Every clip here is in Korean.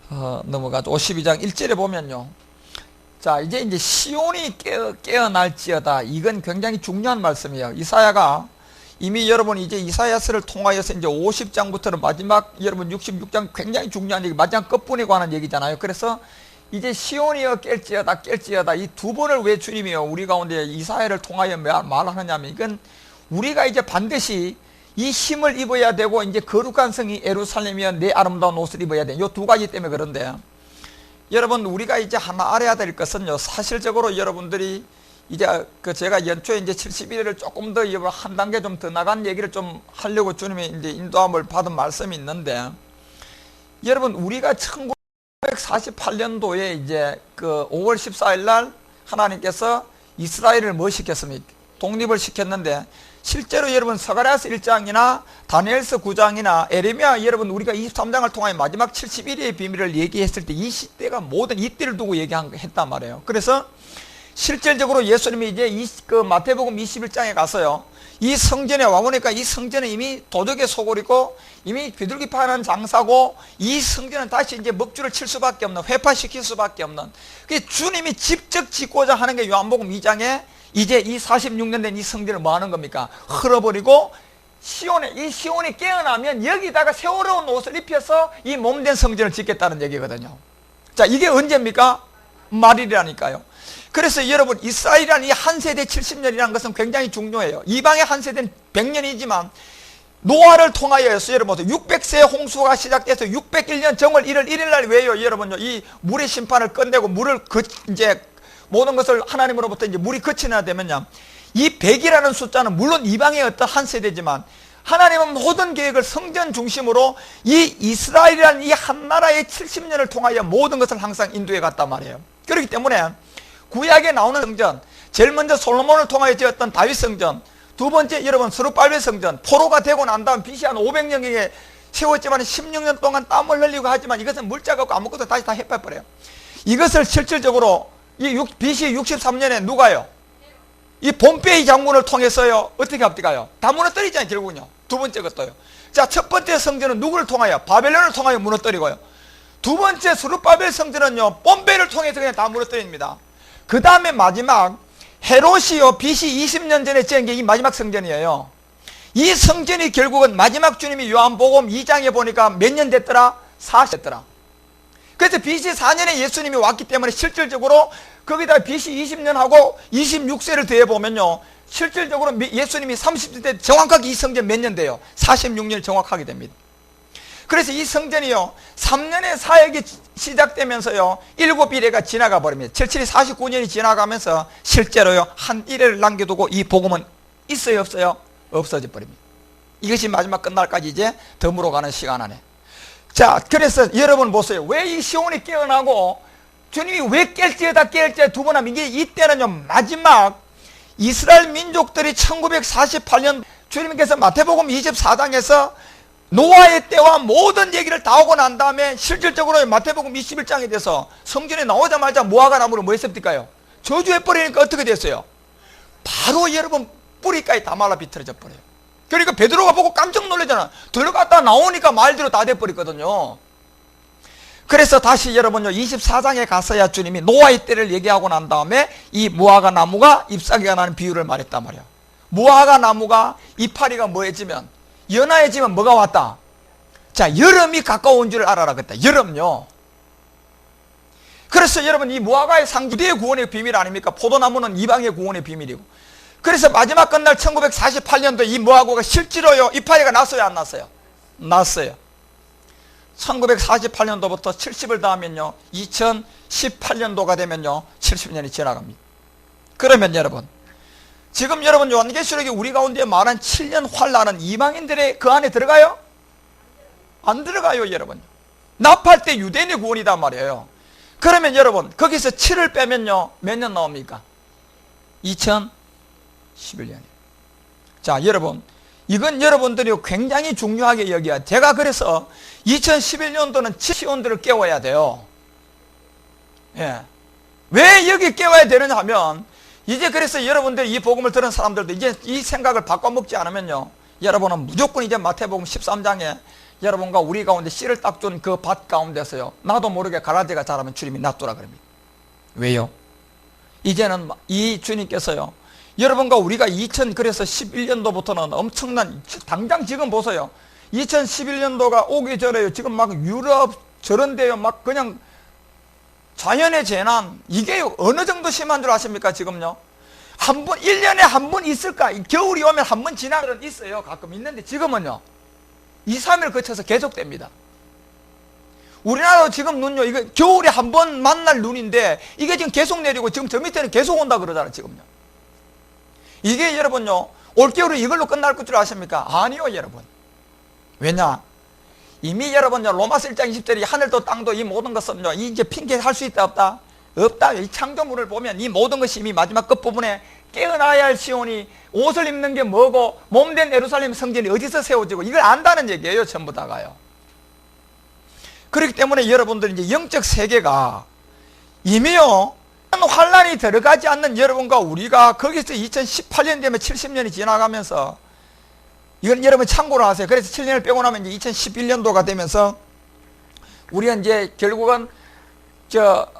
넘어가죠. 52장 1절에 보면요. 자, 이제 시온이 깨어날지어다. 이건 굉장히 중요한 말씀이에요. 이사야가 이미 여러분 이제 이사야서를 통하여서 이제 50장부터는 마지막 여러분 66장 굉장히 중요한 얘기, 마지막 끝분에 관한 얘기잖아요. 그래서 이제 시온이여 깰지어다 이 두 번을 왜 주님이요 우리 가운데 이사야를 통하여 말하느냐면, 이건 우리가 이제 반드시 이 힘을 입어야 되고 이제 거룩한 성이 예루살렘이여 내 아름다운 옷을 입어야 돼. 요 두 가지 때문에 그런데 여러분 우리가 이제 하나 알아야 될 것은요, 사실적으로 여러분들이 이제 제가 연초에 이제 71회를 조금 더 한 단계 좀 더 나간 얘기를 좀 하려고 주님의 이제 인도함을 받은 말씀이 있는데, 여러분 우리가 1948년도에 이제 5월 14일 날 하나님께서 이스라엘을 뭐 시켰습니까? 독립을 시켰는데, 실제로 여러분 스가랴서 1장이나 다니엘서 9장이나 에레미야 여러분 우리가 23장을 통하여 마지막 71회의 비밀을 얘기했을 때 이 시대가 모든 이때를 두고 얘기했단 말이에요. 그래서 실질적으로 예수님이 이제 마태복음 21장에 가서요, 이 성전에 와보니까 이 성전은 이미 도적의 소굴이고 이미 비둘기 파는 장사고, 이 성전은 다시 이제 먹줄을 칠 수밖에 없는, 회파시킬 수밖에 없는, 주님이 직접 짓고자 하는 게 요한복음 2장에 이제 이 46년 된 이 성전을 뭐 하는 겁니까? 흘어버리고 이 시온이 깨어나면 여기다가 새로운 옷을 입혀서 이 몸된 성전을 짓겠다는 얘기거든요. 자, 이게 언제입니까? 말일이라니까요. 그래서 여러분 이스라엘이라는 이 한 세대 70년이라는 것은 굉장히 중요해요. 이방의 한 세대는 100년이지만 노아를 통하여서 여러분 600세 홍수가 시작돼서 601년 정월 1월 1일 날 왜요? 여러분요, 이 물의 심판을 끝내고 물을 이제 모든 것을 하나님으로부터 이제 물이 그치나 되면요, 이 100이라는 숫자는 물론 이방의 어떤 한 세대지만 하나님은 모든 계획을 성전 중심으로 이 이스라엘이라는 이 한 나라의 70년을 통하여 모든 것을 항상 인도해 갔단 말이에요. 그렇기 때문에 구약에 나오는 성전, 제일 먼저 솔로몬을 통하여 지었던 다윗 성전, 두 번째 여러분 스룹바벨 성전, 포로가 되고 난 다음 BC 한 500년경에 세웠지만 16년 동안 땀을 흘리고 하지만 이것은 물자가 없고 아무것도 다시 다 해빠버려요. 이것을 실질적으로 이 BC 63년에 누가요? 이 봄베이 장군을 통해서요, 어떻게 합니까요? 다 무너뜨리잖아요, 결국은요. 두 번째 것도요. 자, 첫 번째 성전은 누구를 통하여? 바벨론을 통하여 무너뜨리고요. 두 번째 스룹바벨 성전은요, 봄베이를 통해서 그냥 다 무너뜨립니다. 그 다음에 마지막 헤롯이요, BC 20년 전에 지은 게 이 마지막 성전이에요. 이 성전이 결국은 마지막 주님이 요한복음 2장에 보니까 몇 년 됐더라? 40 됐더라. 그래서 BC 4년에 예수님이 왔기 때문에 실질적으로 거기다 BC 20년하고 26세를 더해보면요, 실질적으로 예수님이 30세 때 정확하게 이 성전 몇 년 돼요? 46년 정확하게 됩니다. 그래서 이 성전이요, 3년의 사역이 시작되면서요 7일회가 지나가 버립니다. 77이 49년이 지나가면서 실제로요 한 1회를 남겨두고 이 복음은 있어요 없어요? 없어져 버립니다. 이것이 마지막 끝날까지 이제 덤으로 시간 안에. 자, 그래서 여러분 보세요. 왜 이 시온이 깨어나고 주님이 왜 깰지어다 두 번 하면 이때는요 마지막 이스라엘 민족들이 1948년 주님께서 마태복음 24장에서 노아의 때와 모든 얘기를 다 하고 난 다음에 실질적으로 마태복음 21장에 대해서 성전에 나오자마자 무화과 나무를 뭐 했습니까요? 저주해버리니까 어떻게 됐어요? 바로 여러분 뿌리까지 다 말라 비틀어져 버려요. 그러니까 베드로가 보고 깜짝 놀라잖아. 들어갔다 나오니까 말대로 다 돼버리거든요. 그래서 다시 여러분요 24장에 가서야 주님이 노아의 때를 얘기하고 난 다음에 이 무화과 나무가 잎사귀가 나는 비유를 말했단 말이야. 무화과 나무가 이파리가 뭐해지면 연하해지면 뭐가 왔다? 자, 여름이 가까운 줄 알아라 그랬다. 여름요. 그래서 여러분 이 무화과의 상주대의 구원의 비밀 아닙니까? 포도나무는 이방의 구원의 비밀이고. 그래서 마지막 끝날 1948년도 이 무화과가 실제로요 이파리가 났어요 안 났어요? 났어요. 1948년도부터 70을 더하면요 2018년도가 되면요 70년이 지나갑니다. 그러면 여러분 지금 여러분 요한계시록이 우리 가운데 말한 7년 환란은 이방인들의 그 안에 들어가요? 안 들어가요 여러분. 납할 때 유대인의 구원이단 말이에요. 그러면 여러분 거기서 7을 빼면요 몇 년 나옵니까? 2011년이에요. 자, 여러분 이건 여러분들이 굉장히 중요하게 여겨야. 제가 그래서 2011년도는 시온들을 깨워야 돼요. 예. 왜 여기 깨워야 되느냐 하면 이제 그래서 여러분들 이 복음을 들은 사람들도 이제 이 생각을 바꿔먹지 않으면요 여러분은 무조건 이제 마태복음 13장에 여러분과 우리 가운데 씨를 딱 준 그 밭 가운데서요, 나도 모르게 가라지가 자라면 주님이 놔두라 그럽니다. 왜요? 이제는 이 주님께서요, 여러분과 우리가 그래서 11년도부터는 엄청난, 당장 지금 보세요. 2011년도가 오기 전에요, 지금 막 유럽 저런 데요, 막 그냥 자연의 재난, 이게 어느 정도 심한 줄 아십니까, 지금요? 1년에 한 번 있을까? 겨울이 오면 한 번 지나면 있어요. 가끔 있는데 지금은요, 2, 3일 거쳐서 계속됩니다. 우리나라도 지금 눈요, 이거 겨울에 한 번 만날 눈인데, 이게 지금 계속 내리고, 지금 저 밑에는 계속 온다 그러잖아요, 지금요. 이게 여러분요, 올겨울이 이걸로 끝날 줄 아십니까? 아니요, 여러분. 왜냐? 이미 여러분요, 로마서 1장 20절이 하늘도 땅도 이 모든 것은요, 이제 핑계할 수 있다, 없다? 없다. 이 창조물을 보면 이 모든 것이 이미 마지막 끝부분에 깨어나야 할 시온이, 옷을 입는 게 뭐고 몸된 예루살렘 성전이 어디서 세워지고, 이걸 안다는 얘기예요, 전부 다가요. 그렇기 때문에 여러분들 이제 영적 세계가 이미요, 환란이 들어가지 않는 여러분과 우리가 거기서 2018년 되면 70년이 지나가면서, 이건 여러분 참고로 하세요. 그래서 7년을 빼고 나면 이제 2011년도가 되면서 우리가 이제 결국은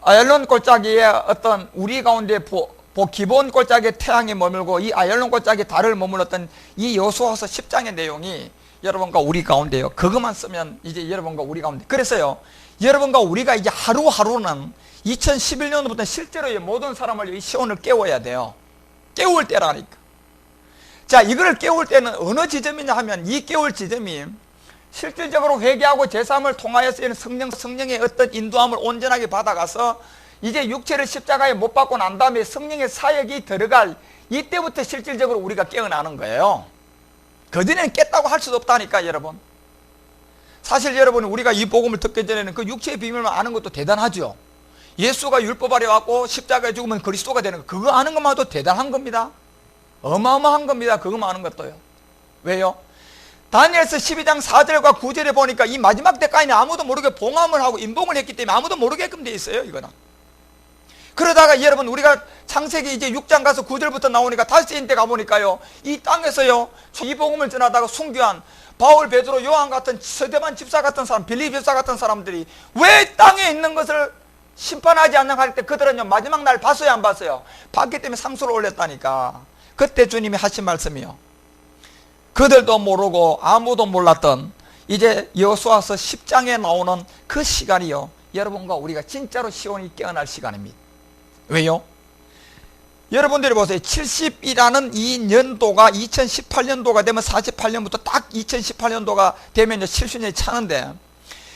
아얄론 골짜기에 어떤 우리 가운데 기본 골짜기에 태양이 머물고 이 아얄론 골짜기에 달을 머물렀던 이 여호수아서 10장의 내용이 여러분과 우리 가운데요, 그것만 쓰면 이제 여러분과 우리 가운데, 그래서요, 여러분과 우리가 이제 하루하루는 2011년부터 실제로 모든 사람을 이 시온을 깨워야 돼요. 깨울 때라니까. 자, 이거를 깨울 때는 어느 지점이냐 하면, 이 깨울 지점이 실질적으로 회개하고 제사함을 통하여서 성령의 어떤 인도함을 온전하게 받아가서 이제 육체를 십자가에 못 박고 난 다음에 성령의 사역이 들어갈 이때부터 실질적으로 우리가 깨어나는 거예요. 그전에는 깼다고 할 수도 없다니까, 여러분. 사실 여러분, 우리가 이 복음을 듣기 전에는 그 육체의 비밀만 아는 것도 대단하죠. 예수가 율법 아래 왔고 십자가에 죽으면 그리스도가 되는 거, 그거 아는 것만 해도 대단한 겁니다. 어마어마한 겁니다. 그것만 아는 것도요. 왜요? 다니엘서 12장 4절과 9절에 보니까 이 마지막 때까지는 아무도 모르게 봉함을 하고 인봉을 했기 때문에 아무도 모르게끔 돼 있어요, 이거는. 그러다가 여러분, 우리가 창세기 이제 6장 가서 9절부터 나오니까 다시인 때 가보니까요, 이 땅에서요, 이 복음을 전하다가 순교한 바울, 베드로, 요한 같은 서대반 집사 같은 사람, 빌립 집사 같은 사람들이 왜 땅에 있는 것을 심판하지 않는 할 때 그들은요, 마지막 날 봤어요, 안 봤어요? 봤기 때문에 상수를 올렸다니까. 그때 주님이 하신 말씀이요, 그들도 모르고 아무도 몰랐던 이제 여호수아서 10장에 나오는 그 시간이요, 여러분과 우리가 진짜로 시온이 깨어날 시간입니다. 왜요? 여러분들이 보세요. 70이라는 이 년도가 2018년도가 되면 48년부터 딱 2018년도가 되면 70년이 차는데,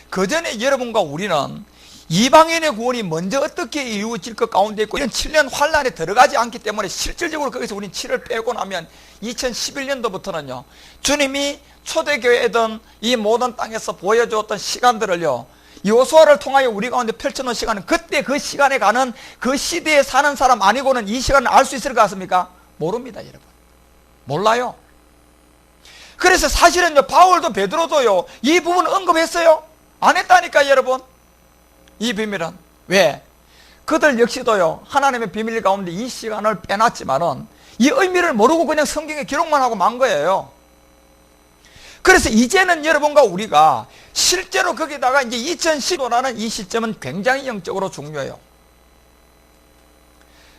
그 전에 여러분과 우리는 이방인의 구원이 먼저 어떻게 이루어질 것 가운데 있고, 이런 7년 환란에 들어가지 않기 때문에 실질적으로 거기서 우리는 7을 빼고 나면 2011년도부터는요, 주님이 초대교회든 이 모든 땅에서 보여주었던 시간들을요, 여호수아를 통하여 우리 가운데 펼쳐놓은 시간은, 그때 그 시간에 가는 그 시대에 사는 사람 아니고는 이 시간을 알 수 있을 것 같습니까? 모릅니다, 여러분. 몰라요. 그래서 사실은요, 바울도 베드로도요, 이 부분을 언급했어요? 안 했다니까, 여러분. 이 비밀은. 왜? 그들 역시도요, 하나님의 비밀 가운데 이 시간을 빼놨지만은 이 의미를 모르고 그냥 성경에 기록만 하고 만 거예요. 그래서 이제는 여러분과 우리가 실제로 거기다가 이제 2015라는 이 시점은 굉장히 영적으로 중요해요.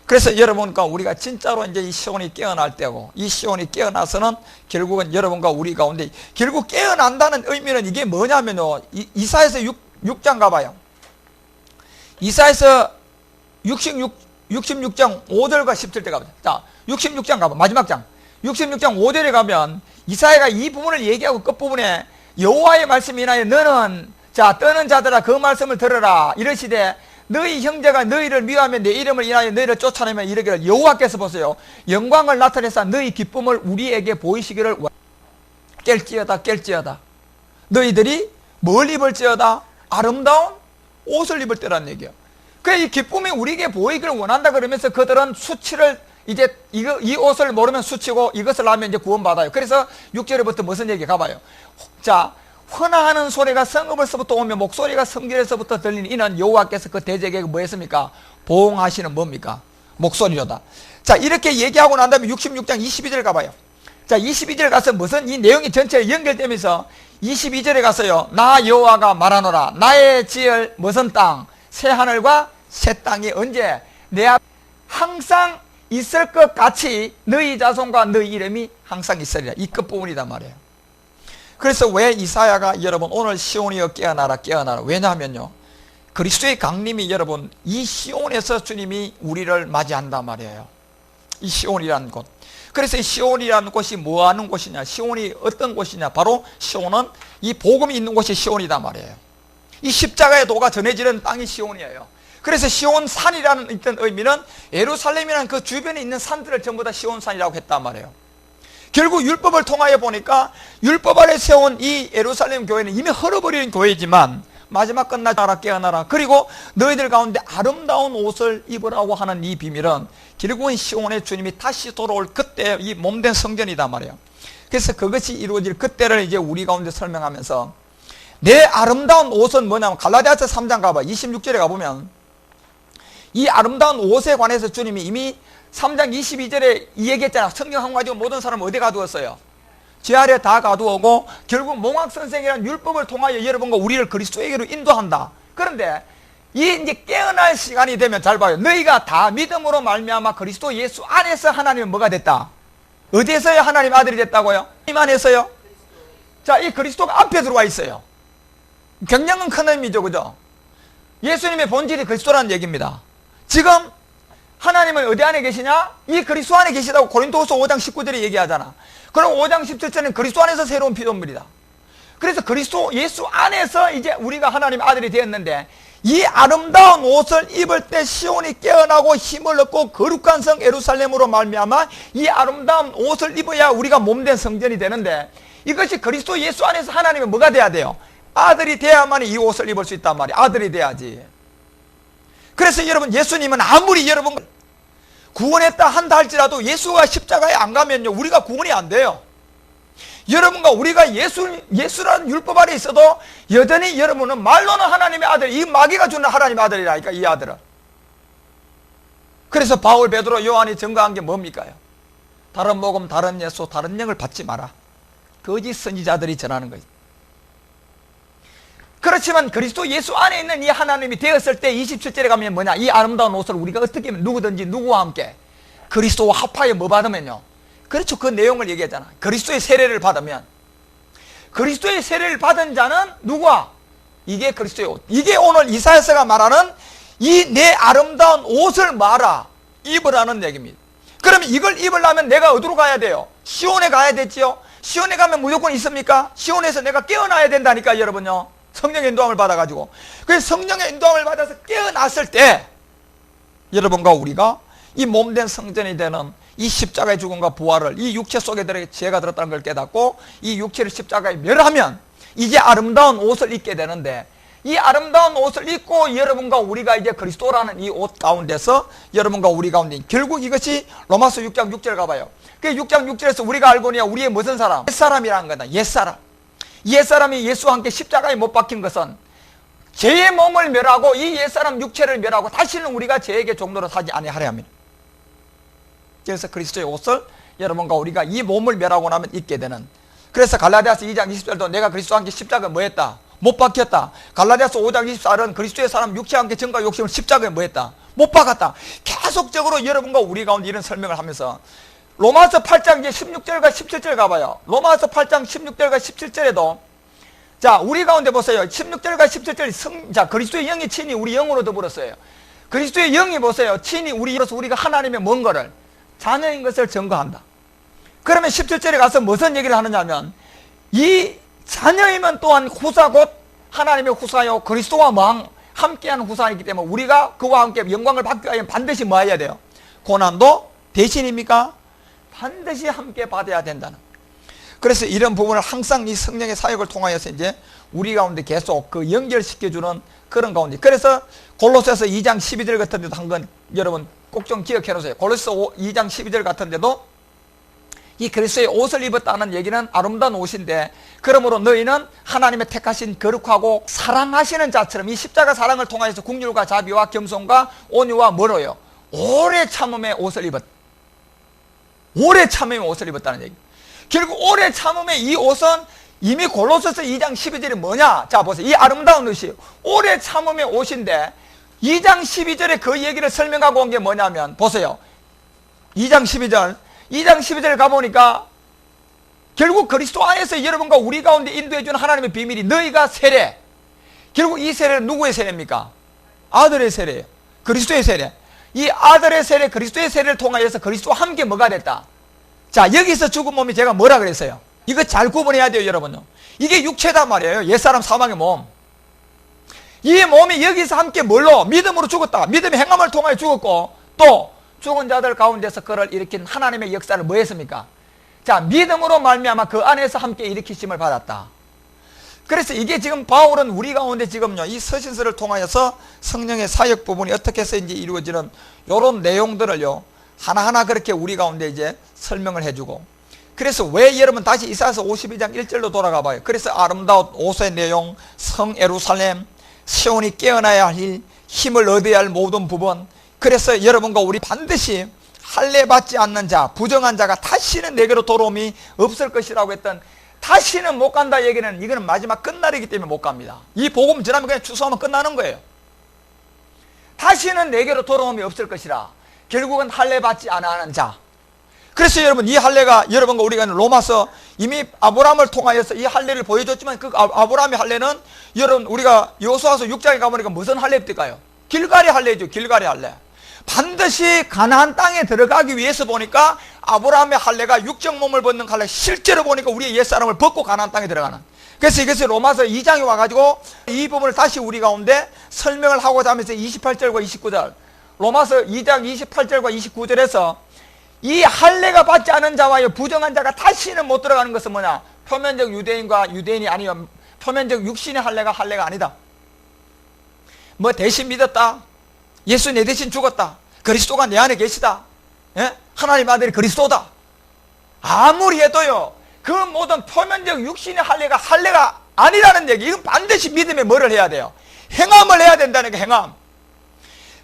그래서 여러분과 우리가 진짜로 이제 이 시온이 깨어날 때고, 이 시온이 깨어나서는 결국은 여러분과 우리 가운데, 결국 깨어난다는 의미는 이게 뭐냐면요, 이사야서 6장 가봐요. 이사야서 66장 5절과 10절 때 가보자. 자, 66장 가봐. 마지막 장. 66장 5절에 가면 이사야가 이 부분을 얘기하고 끝부분에 여호와의 말씀이 인하여 너는 자 떠는 자들아 그 말씀을 들으라 이르시되 너희 형제가 너희를 미워하며 내 이름을 인하여 너희를 쫓아내며 이르기를 여호와께서 보세요 영광을 나타내사 너희 기쁨을 우리에게 보이시기를 깰지어다 너희들이 뭘 입을지어다 아름다운 옷을 입을 때라는 얘기예요. 이 기쁨이 우리에게 보이기를 원한다 그러면서 그들은 수치를 이제 이 옷을 모르면 수치고 이것을 하면 이제 구원받아요. 그래서 6절부터 무슨 얘기 가봐요. 자, 헌화하는 소리가 성읍에서부터 오며 목소리가 성길에서부터 들리는 이는 여호와께서 그 대적에게 뭐 했습니까? 보응하시는 뭡니까? 목소리로다. 자, 이렇게 얘기하고 난 다음에 66장 22절 가봐요. 자, 22절 가서 무슨 이 내용이 전체에 연결되면서 22절에 가서요, 나 여호와가 말하노라. 나의 지을 무슨 땅, 새 하늘과 새 땅이 언제 내 앞에 항상 있을 것 같이 너희 자손과 너희 이름이 항상 있으리라. 이 끝부분이단 말이에요. 그래서 왜 이사야가 여러분 오늘 시온이여 깨어나라 깨어나라, 왜냐하면요, 그리스도의 강림이 여러분 이 시온에서 주님이 우리를 맞이한단 말이에요. 이 시온이라는 곳. 그래서 이 시온이라는 곳이 뭐 하는 곳이냐, 시온이 어떤 곳이냐, 바로 시온은 이 복음이 있는 곳이 시온이단 말이에요. 이 십자가의 도가 전해지는 땅이 시온이에요. 그래서 시온산이라는 있던 의미는 예루살렘이라는 그 주변에 있는 산들을 전부 다 시온산이라고 했단 말이에요. 결국 율법을 통하여 보니까 율법 아래 세운 이 예루살렘 교회는 이미 헐어버린 교회지만 마지막 끝나라 깨어나라, 그리고 너희들 가운데 아름다운 옷을 입으라고 하는 이 비밀은 결국은 시온의 주님이 다시 돌아올 그때 이 몸된 성전이단 말이에요. 그래서 그것이 이루어질 그때를 이제 우리 가운데 설명하면서, 내 아름다운 옷은 뭐냐면 갈라디아서 3장 가봐, 26절에 가보면 이 아름다운 옷에 관해서 주님이 이미 3장 22절에 이 얘기했잖아. 성경 한 가지고 모든 사람을 어디 가두었어요? 제 아래 다 가두었고, 결국 몽학선생이라는 율법을 통하여 여러분과 우리를 그리스도에게로 인도한다. 그런데 이 이제 깨어날 시간이 되면 잘 봐요. 너희가 다 믿음으로 말미암아 그리스도 예수 안에서 하나님은 뭐가 됐다? 어디에서요 하나님 아들이 됐다고요? 하나님 안에서요. 자, 이 그리스도가 앞에 들어와 있어요. 굉장한 큰 의미죠, 그죠? 예수님의 본질이 그리스도라는 얘기입니다. 지금 하나님은 어디 안에 계시냐? 이 그리스도 안에 계시다고 고린도후서 5장 19절에 얘기하잖아. 그럼 5장 17절은 그리스도 안에서 새로운 피조물이다. 그래서 그리스도 예수 안에서 이제 우리가 하나님 아들이 되었는데, 이 아름다운 옷을 입을 때 시온이 깨어나고 힘을 얻고 거룩한 성 예루살렘으로 말미암아 이 아름다운 옷을 입어야 우리가 몸된 성전이 되는데, 이것이 그리스도 예수 안에서 하나님은 뭐가 돼야 돼요? 아들이 돼야만 이 옷을 입을 수 있단 말이에요. 아들이 돼야지. 그래서 여러분, 예수님은 아무리 여러분 구원했다 한다 할지라도 예수가 십자가에 안 가면요, 우리가 구원이 안 돼요. 여러분과 우리가 예수라는 율법 아래 있어도 여전히 여러분은 말로는 하나님의 아들, 이 마귀가 주는 하나님의 아들이라니까, 이 아들은. 그래서 바울, 베드로, 요한이 증거한 게 뭡니까? 다른 복음, 다른 예수, 다른 영을 받지 마라. 거짓 선지자들이 전하는 거예요. 그렇지만 그리스도 예수 안에 있는 이 하나님이 되었을 때 27절에 가면 뭐냐, 이 아름다운 옷을 우리가 어떻게 하면 누구든지 누구와 함께 그리스도와 합하여 뭐 받으면요, 그렇죠, 그 내용을 얘기하잖아. 그리스도의 세례를 받으면, 그리스도의 세례를 받은 자는 누구야? 이게 그리스도의 옷. 이게 오늘 이사야서가 말하는 이 내 아름다운 옷을 말아 입으라는 얘기입니다. 그러면 이걸 입으려면 내가 어디로 가야 돼요? 시온에 가야 되지요. 시온에 가면 무조건 있습니까? 시온에서 내가 깨어나야 된다니까, 여러분요. 성령의 인도함을 받아가지고. 그래서 성령의 인도함을 받아서 깨어났을 때 여러분과 우리가 이 몸된 성전이 되는 이 십자가의 죽음과 부활을, 이 육체 속에 들어 죄가 들었다는 걸 깨닫고 이 육체를 십자가에 멸하면 이제 아름다운 옷을 입게 되는데, 이 아름다운 옷을 입고 여러분과 우리가 이제 그리스도라는 이 옷 가운데서 여러분과 우리 가운데, 결국 이것이 로마서 6장 6절 가봐요. 그 6장 6절에서 우리가 알고니야 우리의 무슨 사람? 옛사람이라는 거다. 옛사람. 옛사람이 예수와 함께 십자가에 못 박힌 것은 죄의 몸을 멸하고 이 옛사람 육체를 멸하고 다시는 우리가 죄에게 종로로 사지 아니하려 합니다. 그래서 그리스도의 옷을 여러분과 우리가 이 몸을 멸하고 나면 입게 되는, 그래서 갈라디아서 2장 20절도 내가 그리스도와 함께 십자가에 뭐 했다? 못 박혔다. 갈라디아서 5장 24절은 그리스도의 사람 육체와 함께 정과 욕심을 십자가에 뭐 했다? 못 박았다. 계속적으로 여러분과 우리 가운데 이런 설명을 하면서 로마서 8장 이제 16절과 17절 가봐요. 로마서 8장 16절과 17절에도 자, 우리 가운데 보세요. 16절과 17절 자, 그리스도의 영이 친히 우리 영으로 더불었어요. 그리스도의 영이 보세요. 친히 우리로서 우리가 하나님의 뭔 거를 자녀인 것을 증거한다. 그러면 17절에 가서 무슨 얘기를 하느냐면, 이 자녀이면 또한 후사 곧 하나님의 후사요 그리스도와 함께하는 후사이기 때문에 우리가 그와 함께 영광을 받기 위하여 반드시 뭐 해야 돼요? 고난도 대신입니까? 반드시 함께 받아야 된다는. 그래서 이런 부분을 항상 이 성령의 사역을 통하여서 이제 우리 가운데 계속 그 연결시켜주는 그런 가운데, 그래서 골로새서 2장 12절 같은 데도 한 건 여러분 꼭 좀 기억해 놓으세요. 골로새서 2장 12절 같은 데도 이 그리스도의 옷을 입었다는 얘기는 아름다운 옷인데, 그러므로 너희는 하나님의 택하신 거룩하고 사랑하시는 자처럼 이 십자가 사랑을 통하여서 긍휼과 자비와 겸손과 온유와 뭐로요? 오래 참음의 옷을 입었다. 오래 참음의 옷을 입었다는 얘기. 결국 오래 참음의 이 옷은 이미 골로새서 2장 12절이 뭐냐? 자 보세요. 이 아름다운 것이 오래 참음의 옷인데 2장 12절에 그 얘기를 설명하고 온 게 뭐냐면 보세요. 2장 12절 가보니까 결국 그리스도 안에서 여러분과 우리 가운데 인도해주는 하나님의 비밀이 너희가 세례. 결국 이 세례는 누구의 세례입니까? 아들의 세례예요. 그리스도의 세례. 이 아들의 세례, 그리스도의 세례를 통하여서 그리스도와 함께 뭐가 됐다? 자, 여기서 죽은 몸이 제가 뭐라 그랬어요? 이거 잘 구분해야 돼요, 여러분요. 이게 육체단 말이에요. 옛사람 사망의 몸. 이 몸이 여기서 함께 뭘로? 믿음으로 죽었다. 믿음의 행함을 통하여 죽었고, 또 죽은 자들 가운데서 그를 일으킨 하나님의 역사를 뭐 했습니까? 자, 믿음으로 말미암아 그 안에서 함께 일으키심을 받았다. 그래서 이게 지금 바울은 우리 가운데 지금요, 이 서신서를 통하여서 성령의 사역 부분이 어떻게 해서 이제 이루어지는 이런 내용들을요, 하나하나 그렇게 우리 가운데 이제 설명을 해주고, 그래서 왜 여러분 다시 이사야서 52장 1절로 돌아가 봐요. 그래서 아름다운 옷의 내용, 성 예루살렘, 시온이 깨어나야 할 일, 힘을 얻어야 할 모든 부분. 그래서 여러분과 우리 반드시 할례 받지 않는 자, 부정한 자가 다시는 내게로 돌아옴이 없을 것이라고 했던, 다시는 못 간다 얘기는 이거는 마지막 끝날이기 때문에 못 갑니다. 이 복음 전하면 그냥 추수하면 끝나는 거예요. 다시는 내게로 돌아옴이 없을 것이라. 결국은 할례 받지 않는 자. 그래서 여러분 이 할례가 여러분과 우리가 로마서 이미 아브라함을 통하여서 이 할례를 보여줬지만 그 아브라함의 할례는 여러분 우리가 여호수아서 6장에 가보니까 무슨 할례입니까요? 길갈의 할례죠. 길갈의 할례. 반드시 가나안 땅에 들어가기 위해서 보니까 아브라함의 할례가 육적 몸을 벗는 할례, 실제로 보니까 우리의 옛사람을 벗고 가나안 땅에 들어가는. 그래서 이것이 로마서 2장에 와가지고 이 부분을 다시 우리 가운데 설명을 하고자 하면서 28절과 29절, 로마서 2장 28절과 29절에서 이 할례가 받지 않은 자와 부정한 자가 다시는 못 들어가는 것은 뭐냐? 표면적 유대인과 유대인이 아니요, 표면적 육신의 할례가 아니다. 뭐 대신 믿었다, 예수 내 대신 죽었다, 그리스도가 내 안에 계시다, 예? 하나님 아들이 그리스도다, 아무리 해도요 그 모든 표면적 육신의 할례가 아니라는 얘기. 이건 반드시 믿음에 뭐를 해야 돼요? 행함을 해야 된다는 게 행함.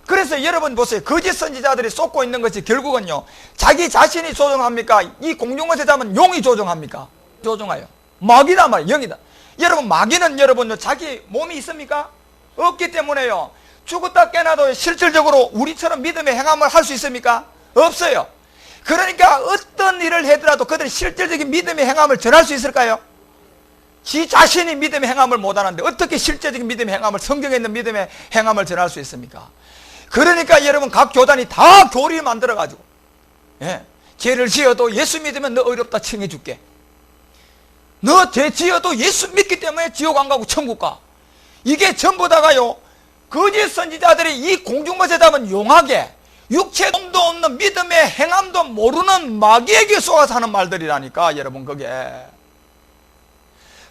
그래서 여러분 보세요. 거짓 선지자들이 쏟고 있는 것이 결국은요, 자기 자신이 조종합니까? 이 공중것에 잡은 용이 조종합니까? 조종하여. 마귀다 말이에요. 영이다. 여러분 마귀는 여러분요 자기 몸이 있습니까? 없기 때문에요, 죽었다 깨나도 실질적으로 우리처럼 믿음의 행함을 할 수 있습니까? 없어요. 그러니까 어떤 일을 하더라도 그들이 실질적인 믿음의 행함을 전할 수 있을까요? 지 자신이 믿음의 행함을 못하는데 어떻게 실제적인 믿음의 행함을, 성경에 있는 믿음의 행함을 전할 수 있습니까? 그러니까 여러분 각 교단이 다 교리를 만들어가지고, 예, 죄를 지어도 예수 믿으면 너 어렵다 칭해줄게, 너 죄 지어도 예수 믿기 때문에 지옥 안 가고 천국 가. 이게 전부 다가요 거짓 선지자들이 이 공중것에 담은 용하게 육체 몸도 없는 믿음의 행함도 모르는 마귀에게 쏘아서 하는 말들이라니까 여러분. 그게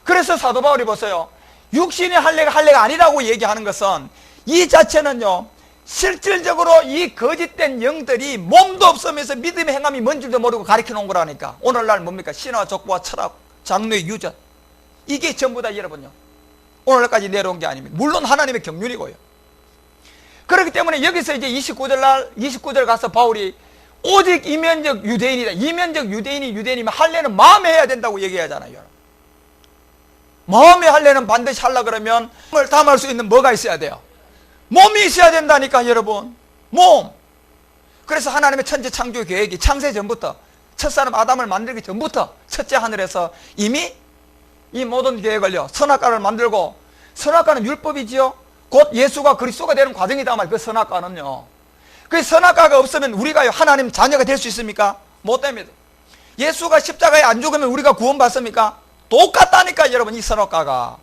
그래서 사도 바울이 보세요, 육신의 할례가 아니라고 얘기하는 것은 이 자체는요 실질적으로 이 거짓된 영들이 몸도 없으면서 믿음의 행함이 뭔 줄도 모르고 가르쳐 놓은 거라니까. 오늘날 뭡니까? 신화, 족보와 철학, 장르의 유전, 이게 전부 다 여러분요 오늘날까지 내려온 게 아닙니다. 물론 하나님의 경륜이고요. 그렇기 때문에 여기서 이제 29절 가서 바울이 오직 이면적 유대인이다. 이면적 유대인이면 할례는 마음에 해야 된다고 얘기하잖아요. 마음의 할례는 반드시 하려 그러면 몸을 담을 수 있는 뭐가 있어야 돼요? 몸이 있어야 된다니까 여러분. 몸. 그래서 하나님의 천지 창조 계획이 창세 전부터, 첫사람 아담을 만들기 전부터 첫째 하늘에서 이미 이 모든 계획을요, 선악과를 만들고, 선악과는 율법이지요. 곧 예수가 그리스도가 되는 과정이다 말. 그 선악과는요, 그 선악과가 없으면 우리가 하나님 자녀가 될 수 있습니까? 못 됩니다. 예수가 십자가에 안 죽으면 우리가 구원받습니까? 똑같다니까 여러분. 이 선악과가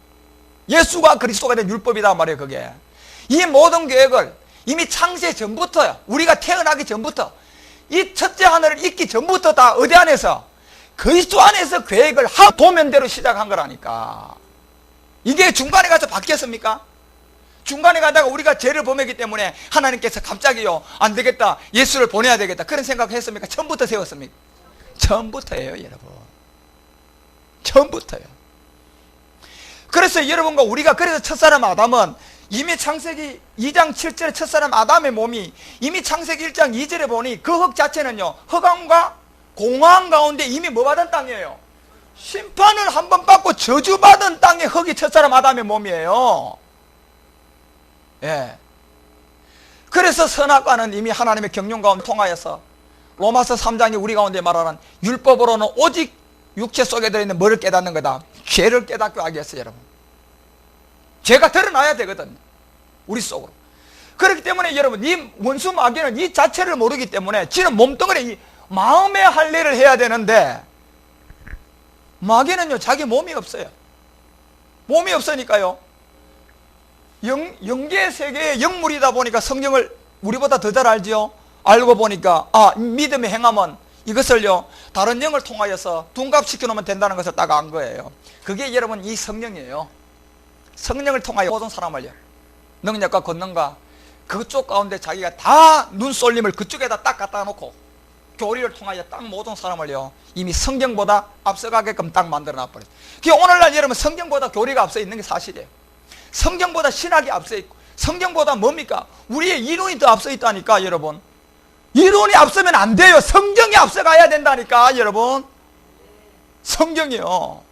예수가 그리스도가 된 율법이다 말이에요. 그게 이 모든 계획을 이미 창세 전부터요, 우리가 태어나기 전부터, 이 첫째 하늘을 잇기 전부터 다 어디 안에서? 그리스도 안에서 계획을 도면대로 시작한 거라니까. 이게 중간에 가서 바뀌었습니까? 중간에 가다가 우리가 죄를 범했기 때문에 하나님께서 갑자기요 안 되겠다, 예수를 보내야 되겠다, 그런 생각했습니까? 처음부터 세웠습니까? 처음부터예요 여러분. 처음부터요. 그래서 여러분과 우리가, 그래서 첫사람 아담은 이미 창세기 2장 7절에 첫사람 아담의 몸이 이미 창세기 1장 2절에 보니 그 흙 자체는요 흑암과 공황 가운데 이미 뭐 받은 땅이에요? 심판을 한번 받고 저주받은 땅의 흙이 첫사람 아담의 몸이에요. 예. 그래서 선악과는 이미 하나님의 경륜 가운데 통하여서 로마서 3장이 우리 가운데 말하는 율법으로는 오직 육체 속에 들어있는 뭐를 깨닫는 거다? 죄를 깨닫게 하기 위해서 여러분. 죄가 드러나야 되거든요. 우리 속으로. 그렇기 때문에 여러분 이 원수 마귀는 이 자체를 모르기 때문에 지는 몸뚱아리 이 마음의 할례를 해야 되는데 마귀는요 자기 몸이 없어요. 몸이 없으니까요 영계 세계의 영물이다 보니까 성경을 우리보다 더 잘 알지요. 알고 보니까 믿음의 행함은 이것을요 다른 영을 통하여서 둔갑시켜 놓으면 된다는 것을 딱 안 거예요. 그게 여러분 이 성령이에요. 성령을 통하여 모든 사람을요 능력과 권능과 그쪽 가운데 자기가 다 눈쏠림을 그쪽에다 딱 갖다 놓고 교리를 통하여 딱 모든 사람을요 이미 성경보다 앞서가게끔 딱 만들어 놔버렸어요. 오늘날 여러분 성경보다 교리가 앞서 있는 게 사실이에요. 성경보다 신학이 앞서 있고 성경보다 뭡니까? 우리의 이론이 더 앞서 있다니까 여러분. 이론이 앞서면 안 돼요. 성경이 앞서가야 된다니까 여러분. 성경이요.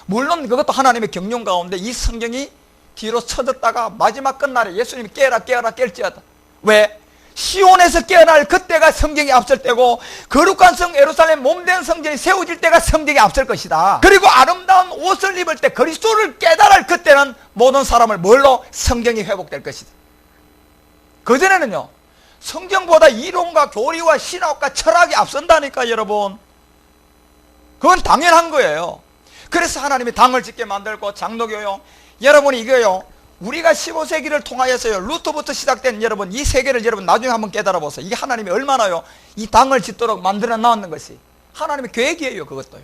물론 그것도 하나님의 경륜 가운데 이 성경이 뒤로 쳐졌다가 마지막 끝날에 예수님이 깨어라 깰지어다. 왜? 시온에서 깨어날 그때가 성경이 앞설 때고 거룩한 성 예루살렘 몸된 성전이 세워질 때가 성경이 앞설 것이다. 그리고 아름다운 옷을 입을 때 그리스도를 깨달을 그때는 모든 사람을 뭘로? 성경이 회복될 것이다. 그전에는요 성경보다 이론과 교리와 신학과 철학이 앞선다니까 여러분. 그건 당연한 거예요. 그래서 하나님이 당을 짓게 만들고 장로교요 여러분이 이거요 우리가 15세기를 통하여서요 루터부터 시작된 여러분 이 세계를 여러분 나중에 한번 깨달아 보세요. 이게 하나님이 얼마나요 이 당을 짓도록 만들어 놨는 것이 하나님의 계획이에요. 그것도요.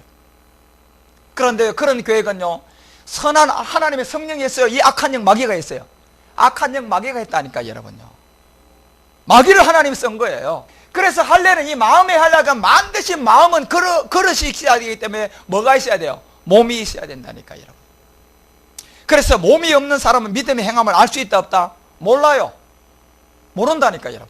그런데 그런 계획은요 선한 하나님의 성령이 있어요. 이 악한 영 마귀가 있어요. 악한 영 마귀가 했다니까 여러분요. 마귀를 하나님이 쓴 거예요. 그래서 할례는 이 마음의 할례가 반드시 마음은 그릇이 있어야 되기 때문에 뭐가 있어야 돼요? 몸이 있어야 된다니까 여러분. 그래서 몸이 없는 사람은 믿음의 행함을 알 수 있다 없다? 몰라요. 모른다니까 여러분.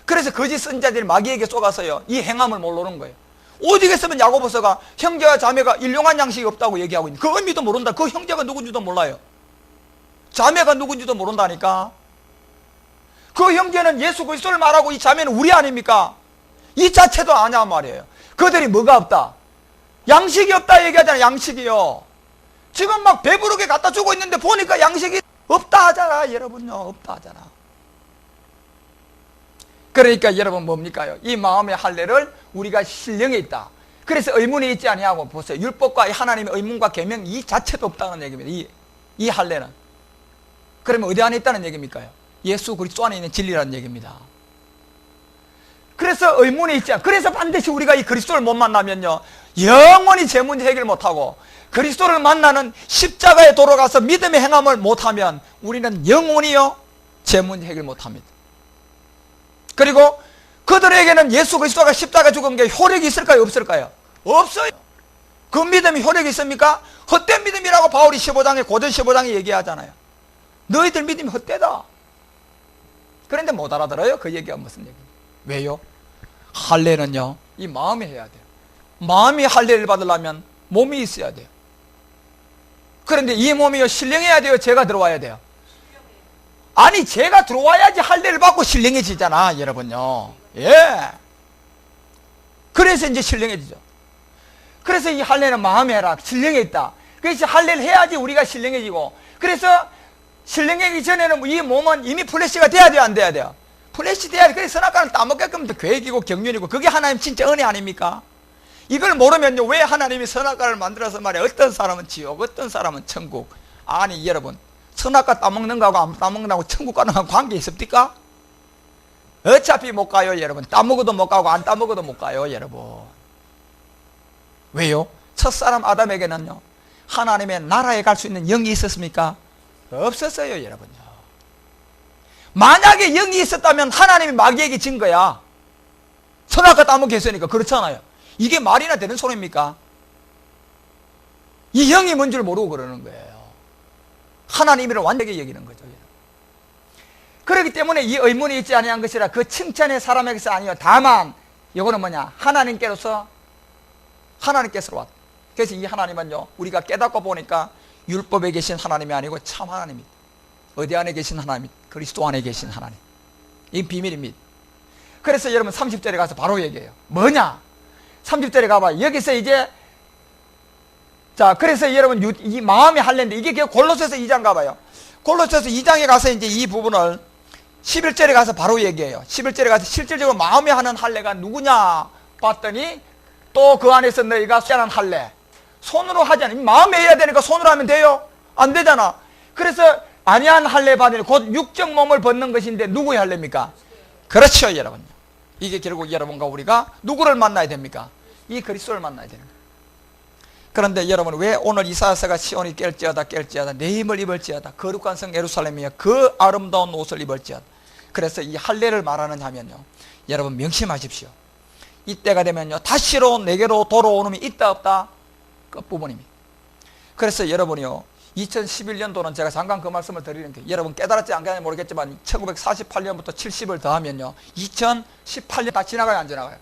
그래서 거짓 선자들이 마귀에게 쏘가서요 이 행함을 모르는 거예요. 오직 했으면 야고보서가 형제와 자매가 일용한 양식이 없다고 얘기하고 있는 그 의미도 모른다. 그 형제가 누군지도 몰라요. 자매가 누군지도 모른다니까. 그 형제는 예수 그리스도를 말하고 이 자매는 우리 아닙니까? 이 자체도 아냐 말이에요. 그들이 뭐가 없다? 양식이 없다 얘기하잖아. 양식이요. 지금 막 배부르게 갖다 주고 있는데 보니까 양식이 없다 하잖아 여러분요. 없다 하잖아. 그러니까 여러분 뭡니까요? 이 마음의 할례를 우리가 신령에 있다. 그래서 의문이 있지 아니하고 보세요. 율법과 하나님의 의문과 계명 이 자체도 없다는 얘기입니다. 이 할례는. 그러면 어디 안에 있다는 얘기입니까요? 예수 그리스도 안에 있는 진리라는 얘기입니다. 그래서 의문이 있지 않아. 그래서 반드시 우리가 이 그리스도를 못 만나면요 영원히 제 문제 해결 못하고 그리스도를 만나는 십자가에 돌아가서 믿음의 행함을 못하면 우리는 영원히요 제 문제 해결 못합니다. 그리고 그들에게는 예수 그리스도가 십자가 죽은 게 효력이 있을까요 없을까요? 없어요. 그 믿음이 효력이 있습니까? 헛된 믿음이라고 바울이 15장에 고전 15장에 얘기하잖아요. 너희들 믿음이 헛되다. 그런데 못 알아들어요. 그 얘기가 무슨 얘기예요? 왜요? 할례는요 이 마음이 해야 돼요. 마음이 할례를 받으려면 몸이 있어야 돼요. 그런데 이 몸이요 신령해야 돼요? 죄가 들어와야 돼요? 아니 죄가 들어와야지 할례를 받고 신령해지잖아 여러분요. 예. 그래서 이제 신령해지죠. 그래서 이 할례는 마음에 해라. 신령해 있다. 그래서 할례를 해야지 우리가 신령해지고. 그래서 신령하기 전에는 이 몸은 이미 플래시가 돼야 돼요 안 돼야 돼요? 플래시 돼야 돼. 그래서 선악과는 따먹게끔 계획이고 경륜이고 그게 하나님 진짜 은혜 아닙니까? 이걸 모르면요 왜 하나님이 선악과를 만들어서 말이야 어떤 사람은 지옥 어떤 사람은 천국. 아니 여러분 선악과 따먹는 거하고 안 따먹는 거하고 천국 가는 거하고 관계 있습니까? 어차피 못 가요 여러분. 따먹어도 못 가고 안 따먹어도 못 가요 여러분. 왜요? 첫사람 아담에게는요 하나님의 나라에 갈 수 있는 영이 있었습니까? 없었어요 여러분요. 만약에 영이 있었다면 하나님이 마귀에게 진 거야. 선악과 따먹게 했으니까. 그렇잖아요. 이게 말이나 되는 소리입니까? 이 영이 뭔 줄 모르고 그러는 거예요. 하나님이를 완전히 여기는 거죠. 그렇기 때문에 이 의문이 있지 아니한 것이라 그 칭찬의 사람에게서 아니요 다만 이거는 뭐냐 하나님께서 왔다. 그래서 이 하나님은요, 우리가 깨닫고 보니까 율법에 계신 하나님이 아니고 참 하나님입니다. 어디 안에 계신 하나님? 그리스도 안에 계신 하나님. 이 비밀입니다. 그래서 여러분 30절에 가서 바로 얘기해요. 뭐냐? 30절에 가봐. 여기서 이제, 자, 그래서 여러분 이 마음의 할례인데, 이게 골로새서 2장 가봐요. 골로새서 2장에 가서 이제 이 부분을 11절에 가서 바로 얘기해요. 11절에 가서 실질적으로 마음에 하는 할례가 누구냐 봤더니, 또 그 안에서 너희가 하는 할례, 손으로 하지 않으면, 마음에 해야 되니까 손으로 하면 돼요? 안 되잖아. 그래서 아니한 할례 받으니 곧 육적 몸을 벗는 것인데, 누구의 할례입니까? 그렇죠, 여러분. 이게 결국 여러분과 우리가 누구를 만나야 됩니까? 이 그리스도를 만나야 되는 거예요. 그런데 여러분, 왜 오늘 이사야서가 시온이 깰지어다 내 힘을 입을지어다 거룩한 성 예루살렘이여 그 아름다운 옷을 입을지어다. 그래서 이 할례를 말하느냐 하면요, 여러분 명심하십시오. 이때가 되면요, 다시로 내게로 돌아오는 놈이 있다 없다? 끝부분입니다. 그래서 여러분이요, 2011년도는 제가 잠깐 그 말씀을 드리는 게, 여러분 깨달았지 않겠는지 모르겠지만 1948년부터 70을 더하면요 2018년 다 지나가요, 안 지나가요?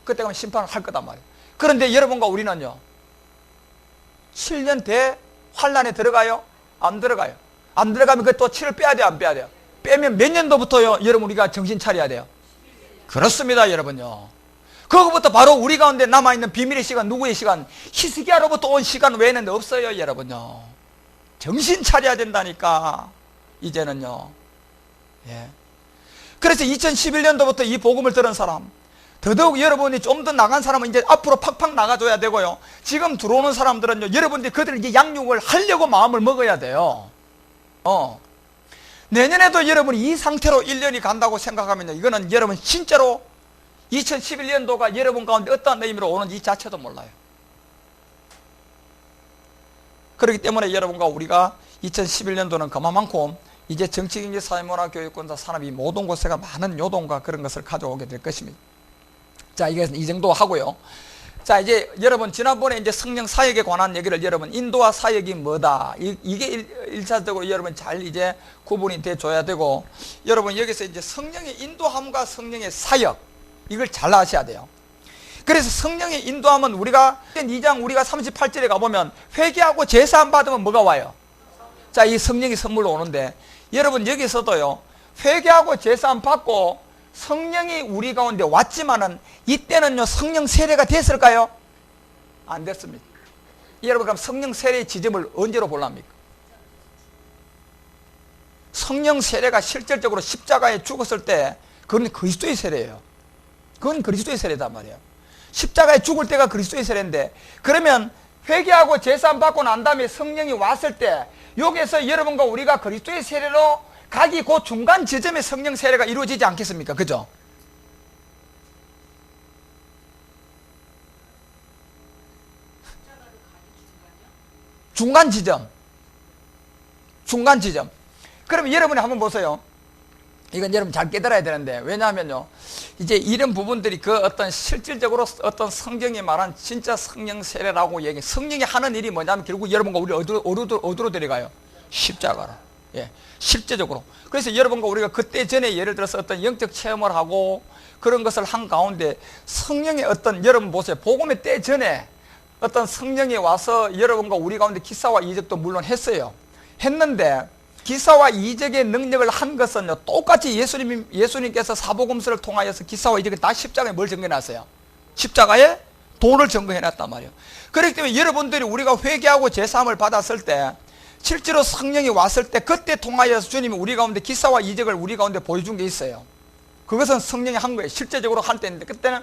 그때 가면 심판을 할 거단 말이에요. 그런데 여러분과 우리는요 7년 대 환란에 들어가요? 안 들어가요. 안 들어가면 그 또 7을 빼야 돼요, 안 빼야 돼요? 빼면 몇 년도부터요 여러분 우리가 정신 차려야 돼요? 그렇습니다, 여러분요. 그거부터 바로 우리 가운데 남아있는 비밀의 시간, 누구의 시간? 히스기야로부터 온 시간 외에는 없어요, 여러분요. 정신 차려야 된다니까, 이제는요. 예. 그래서 2011년도부터 이 복음을 들은 사람, 더더욱 여러분이 좀 더 나간 사람은 이제 앞으로 팍팍 나가줘야 되고요. 지금 들어오는 사람들은요, 여러분들이 그들 이제 양육을 하려고 마음을 먹어야 돼요. 내년에도 여러분이 이 상태로 1년이 간다고 생각하면요, 이거는 여러분 진짜로 2011년도가 여러분 가운데 어떠한 의미로 오는지 이 자체도 몰라요. 그렇기 때문에 여러분과 우리가 2011년도는 그만큼 이제 정치, 경제, 사회, 문화, 교육권자, 산업 이 모든 곳에가 많은 요동과 그런 것을 가져오게 될 것입니다. 자, 이게 이 정도 하고요. 자, 이제 여러분 지난번에 이제 성령 사역에 관한 얘기를, 여러분 인도와 사역이 뭐다, 이게 일차적으로 여러분 잘 이제 구분이 돼 줘야 되고, 여러분 여기서 이제 성령의 인도함과 성령의 사역, 이걸 잘 아셔야 돼요. 그래서 성령의 인도함은 우리가 2장 우리가 38절에 가보면 회개하고 제사함 받으면 뭐가 와요? 자, 이 성령이 선물로 오는데, 여러분 여기서도요 회개하고 제사함 받고 성령이 우리 가운데 왔지만은 이때는요 성령 세례가 됐을까요? 안 됐습니다. 여러분 그럼 성령 세례의 지점을 언제로 볼랍니까? 성령 세례가 실질적으로 십자가에 죽었을 때 그건 그리스도의 세례예요. 그건 그리스도의 세례단 말이에요. 십자가에 죽을 때가 그리스도의 세례인데, 그러면 회개하고 제사함 받고 난 다음에 성령이 왔을 때 여기에서 여러분과 우리가 그리스도의 세례로 가기 그 중간 지점에 성령 세례가 이루어지지 않겠습니까? 그죠? 중간 지점. 그러면 여러분이 한번 보세요. 이건 여러분 잘 깨달아야 되는데, 왜냐하면요 이제 이런 부분들이 그 어떤 실질적으로 어떤 성경이 말한 진짜 성령 세례라고 얘기, 성령이 하는 일이 뭐냐면 결국 여러분과 우리 어디로 데려가요? 십자가로. 예, 실제적으로. 그래서 여러분과 우리가 그때 전에 예를 들어서 어떤 영적 체험을 하고 그런 것을 한 가운데 성령의 어떤, 여러분 보세요, 복음의 때 전에 어떤 성령이 와서 여러분과 우리 가운데 기사와 이적도 물론 했는데, 기사와 이적의 능력을 한 것은요 똑같이 예수님께서 사복음서를 통하여서 기사와 이적을 다 십자가에 뭘 증거해놨어요? 십자가에 도를 증거해놨단 말이에요. 그렇기 때문에 여러분들이 우리가 회개하고 제사함을 받았을 때 실제로 성령이 왔을 때 그때 통하여서 주님이 우리 가운데 기사와 이적을 우리 가운데 보여준 게 있어요. 그것은 성령이 한 거예요. 실제적으로 할 때인데, 그때는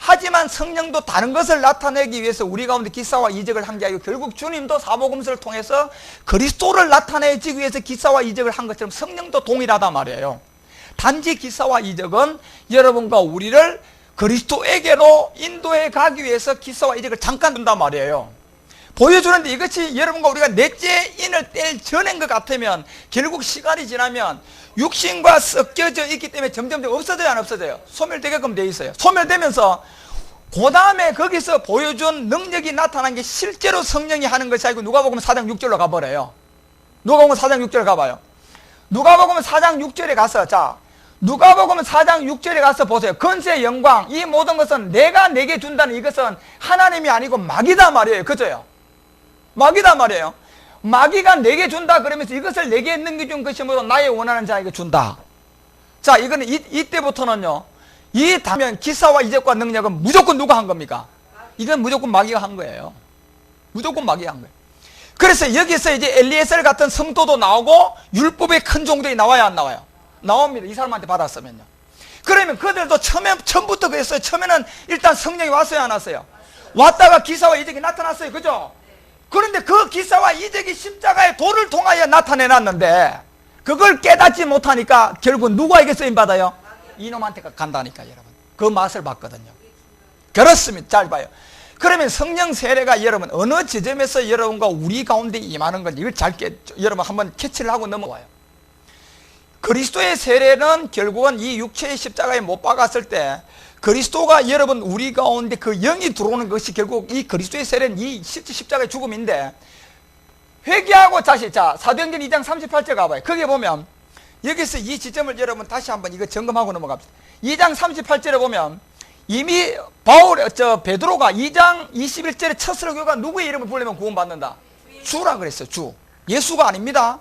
하지만 성령도 다른 것을 나타내기 위해서 우리 가운데 기사와 이적을 한 게 아니고 결국 주님도 사복음서를 통해서 그리스도를 나타내기 위해서 기사와 이적을 한 것처럼 성령도 동일하단 말이에요. 단지 기사와 이적은 여러분과 우리를 그리스도에게로 인도해 가기 위해서 기사와 이적을 잠깐 둔단 말이에요. 보여주는데, 이것이 여러분과 우리가 넷째 인을 뗄 전인 것 같으면 결국 시간이 지나면 육신과 섞여져 있기 때문에 점점 없어져요, 안 없어져요? 소멸되게끔 돼 있어요. 소멸되면서 그 다음에 거기서 보여준 능력이 나타난 게 실제로 성령이 하는 것이 아니고 누가복음 4장 6절로 가버려요. 누가복음 4장 6절 가봐요. 누가복음 4장 6절에 가서, 자, 누가복음 4장 6절에 가서 보세요. 권세, 영광, 이 모든 것은 내가 내게 준다는 이것은 하나님이 아니고 마귀다 말이에요. 그죠요? 마귀다 말이에요. 마귀가 내게 준다 그러면서 이것을 내게 넘겨준 것이 뭐로 나의 원하는 자에게 준다. 자, 이거는 이때부터는요, 이 다면 기사와 이적과 능력은 무조건 누가 한 겁니까? 이건 무조건 마귀가 한 거예요. 무조건 마귀가 한 거예요. 그래서 여기서 이제 엘리에셀 같은 성도도 나오고 율법의 큰 종들이 나와야 안 나와요? 나옵니다. 이 사람한테 받았으면요. 그러면 그들도 처음부터 그랬어요. 처음에는 일단 성령이 왔어요, 안 왔어요? 왔다가 기사와 이적이 나타났어요. 그죠? 그런데 그 기사와 이적이 십자가의 도를 통하여 나타내놨는데 그걸 깨닫지 못하니까 결국 누구에게 쓰임받아요? 이놈한테 간다니까, 여러분. 그 맛을 봤거든요. 그렇습니다. 잘 봐요. 그러면 성령 세례가 여러분 어느 지점에서 여러분과 우리 가운데 임하는 건지 이걸 여러분 한번 캐치를 하고 넘어와요. 그리스도의 세례는 결국은 이 육체의 십자가에 못 박았을 때 그리스도가 여러분 우리 가운데 그 영이 들어오는 것이 결국 이 그리스도의 세례는 이 십자가의 죽음인데, 회개하고 다시, 자, 사도행전 2장 38절 가봐요. 거기에 보면 여기서 이 지점을 여러분 다시 한번 이거 점검하고 넘어갑시다. 2장 38절에 보면 이미 베드로가 2장 21절에 첫 설교가 누구의 이름을 부르면 구원받는다? 주라 그랬어요. 주. 예수가 아닙니다.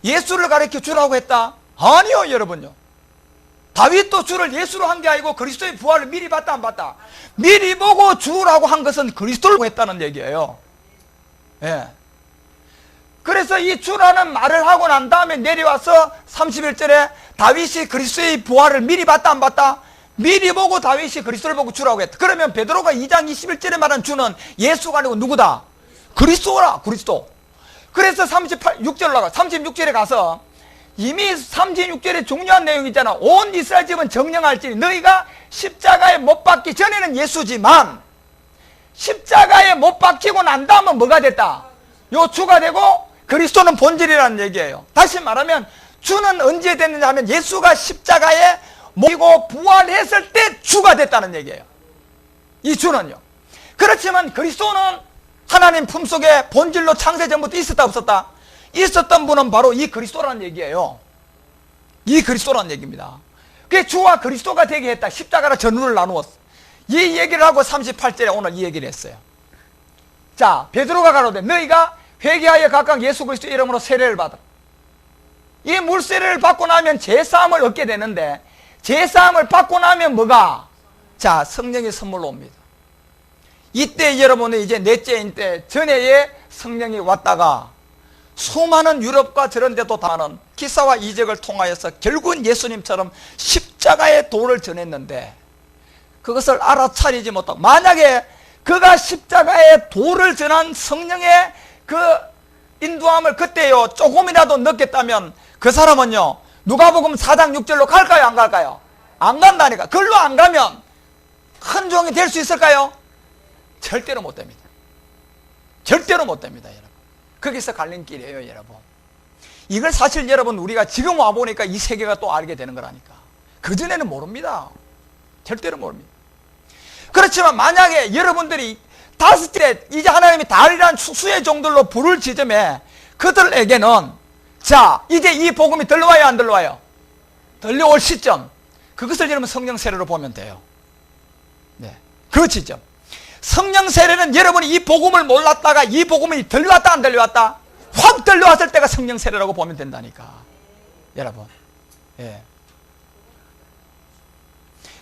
예수를 가리켜 주라고 했다? 아니요, 여러분요. 다윗도 주를 예수로 한 게 아니고 그리스도의 부활을 미리 봤다, 안 봤다? 미리 보고 주라고 한 것은 그리스도라고 했다는 얘기예요. 예. 그래서 이 주라는 말을 하고 난 다음에 내려와서 31절에 다윗이 그리스도의 부활을 미리 봤다, 안 봤다? 미리 보고 다윗이 그리스도를 보고 주라고 했다. 그러면 베드로가 2장 21절에 말한 주는 예수가 아니고 누구다? 그리스도라, 그리스도. 그래서 36절에 가서 이미 36절에 중요한 내용이 있잖아. 온 이스라엘 집은 정령할지니 너희가 십자가에 못 박기 전에는 예수지만 십자가에 못 박히고 난 다음은 뭐가 됐다? 요 주가 되고 그리스도는 본질이라는 얘기예요. 다시 말하면 주는 언제 됐느냐 하면 예수가 십자가에 모이고 부활했을 때 주가 됐다는 얘기예요. 이 주는요. 그렇지만 그리스도는 하나님 품속에 본질로 창세 전부터 있었다, 없었다? 있었던 분은 바로 이 그리스도라는 얘기예요. 이 그리스도라는 얘기입니다. 그게 주와 그리스도가 되게 했다. 십자가로 전후를 나누었어. 이 얘기를 하고 38절에 오늘 이 얘기를 했어요. 자, 베드로가 가로되 너희가 회개하여 각각 예수 그리스도 이름으로 세례를 받아. 이 물세례를 받고 나면 제사함을 얻게 되는데 제사함을 받고 나면 뭐가? 자, 성령의 선물로 옵니다. 이때 여러분은 이제 넷째인 때 전해에 성령이 왔다가 수많은 유럽과 저런 데도 다는 기사와 이적을 통하여서 결국은 예수님처럼 십자가의 도를 전했는데 그것을 알아차리지 못하고, 만약에 그가 십자가의 도를 전한 성령의 그 인도함을 그때요 조금이라도 느꼈다면 그 사람은요 누가복음 4장 6절로 갈까요, 안 갈까요? 안 간다니까. 그걸로 안 가면 큰 종이 될 수 있을까요? 절대로 못 됩니다. 절대로 못 됩니다, 여러분. 거기서 갈림길이에요, 여러분. 이걸 사실 여러분 우리가 지금 와보니까 이 세계가 또 알게 되는 거라니까. 그전에는 모릅니다. 절대로 모릅니다. 그렇지만 만약에 여러분들이 다섯째 이제 하나님이 달이란 수의 종들로 부를 지점에 그들에게는 자 이제 이 복음이 들려와요, 안 들려와요? 들려올 시점, 그것을 여러분 성령 세례로 보면 돼요. 네, 그 지점. 성령 세례는 여러분이 이 복음을 몰랐다가 이 복음이 들려왔다, 안 들려왔다? 확 들려왔을 때가 성령 세례라고 보면 된다니까, 여러분. 예.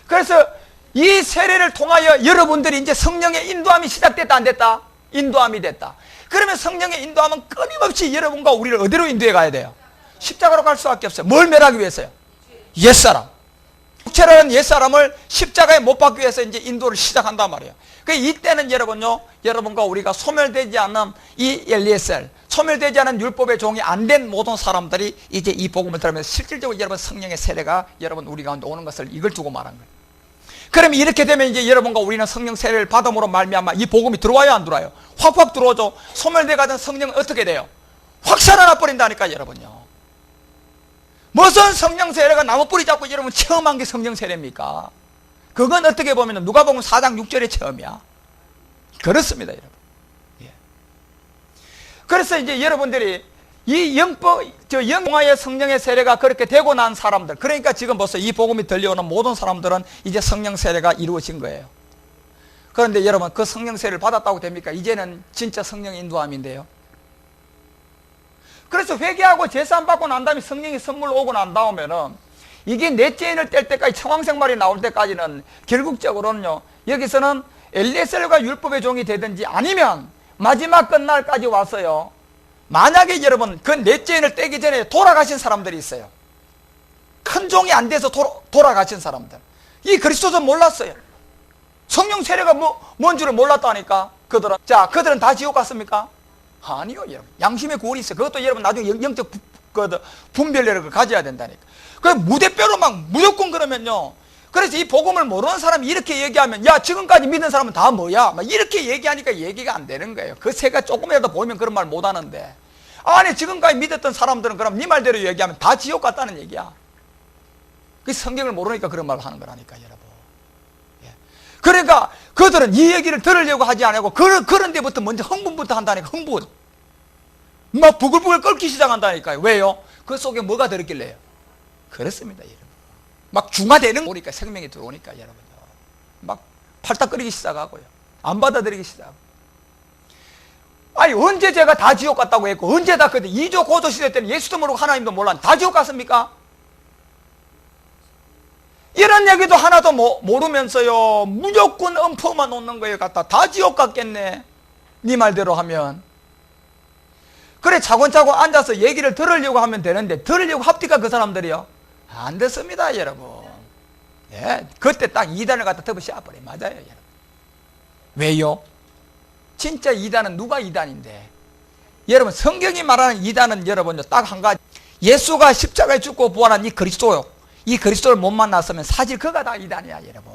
그래서 이 세례를 통하여 여러분들이 이제 성령의 인도함이 시작됐다, 안 됐다? 인도함이 됐다. 그러면 성령의 인도함은 끊임없이 여러분과 우리를 어디로 인도해 가야 돼요? 십자가로 갈 수밖에 없어요. 뭘 멸하기 위해서요? 옛사람. 육체라는 옛사람을 십자가에 못 박기 위해서 이제 인도를 시작한단 말이에요. 그 이때는 여러분요, 여러분과 우리가 소멸되지 않는 이 엘리에셀, 소멸되지 않은 율법의 종이 안 된 모든 사람들이 이제 이 복음을 들으면서 실질적으로 여러분 성령의 세례가 여러분 우리 가운데 오는 것을 이걸 두고 말한 거예요. 그러면 이렇게 되면 이제 여러분과 우리는 성령 세례를 받음으로 말미암아 이 복음이 들어와요, 안 들어와요? 확확 들어오죠. 소멸돼 가던 성령은 어떻게 돼요? 확 살아나 버린다니까, 여러분요. 무슨 성령 세례가 나무 뿌리 잡고 여러분 처음 한 게 성령 세례입니까? 그건 어떻게 보면 누가복음 4장 6절의 처음이야. 그렇습니다, 여러분. 예. 그래서 이제 여러분들이 이 영화의 성령의 세례가 그렇게 되고 난 사람들, 그러니까 지금 벌써 이 복음이 들려오는 모든 사람들은 이제 성령 세례가 이루어진 거예요. 그런데 여러분, 그 성령 세례를 받았다고 됩니까? 이제는 진짜 성령 인도함인데요. 그래서 회개하고 제사함 받고 난 다음에 성령이 선물로 오고 난 다음에는 이게 넷째 인을 뗄 때까지, 청황생활이 나올 때까지는 결국적으로는요, 여기서는 엘리에셀과 율법의 종이 되든지 아니면 마지막 끝날까지 와서요, 만약에 여러분 그 넷째 인을 떼기 전에 돌아가신 사람들이 있어요. 큰 종이 안 돼서 돌아가신 사람들, 이 그리스도는 몰랐어요. 성령 세례가 뭔 줄을 몰랐다니까. 그들은 다 지옥 갔습니까? 아니요, 여러분. 양심의 구원이 있어요. 그것도 여러분 나중에 영적 분별력을 가져야 된다니까. 무대뼈로 막 무조건 그러면요, 그래서 이 복음을 모르는 사람이 이렇게 얘기하면, 야, 지금까지 믿은 사람은 다 뭐야? 막 이렇게 얘기하니까 얘기가 안 되는 거예요. 그 새가 조금이라도 보이면 그런 말 못 하는데, 아니, 지금까지 믿었던 사람들은 그럼 네 말대로 얘기하면 다 지옥 갔다는 얘기야. 그 성경을 모르니까 그런 말을 하는 거라니까, 여러분. 예. 그러니까 그들은 이 얘기를 들으려고 하지 않고 그런 데부터 먼저 흥분부터 한다니까. 흥분. 막 부글부글 끓기 시작한다니까요. 왜요? 그 속에 뭐가 들었길래요? 그렇습니다, 여러분. 막 중화되는 거니까, 생명이 들어오니까, 여러분. 막 팔딱거리기 시작하고요. 안 받아들이기 시작하고. 아니, 언제 제가 다 지옥 갔다고 했고, 언제 다 그때 2조 고조 시대 때는 예수도 모르고 하나님도 몰랐는데 다 지옥 갔습니까? 이런 얘기도 하나도 모르면서요, 무조건 엄포만 놓는 거에 갖다 다 지옥 갔겠네, 네 말대로 하면. 그래, 차근차근 앉아서 얘기를 들으려고 하면 되는데, 들으려고 합니까, 그 사람들이요? 안 됐습니다, 여러분. 예, 그때 딱 이단을 갖다 덮어 씌워버려. 맞아요, 여러분. 왜요? 진짜 이단은 누가 이단인데? 여러분, 성경이 말하는 이단은 여러분요, 딱 한 가지. 예수가 십자가에 죽고 부활한 이 그리스도요. 이 그리스도를 못 만났으면 사실 그가 다 이단이야, 여러분.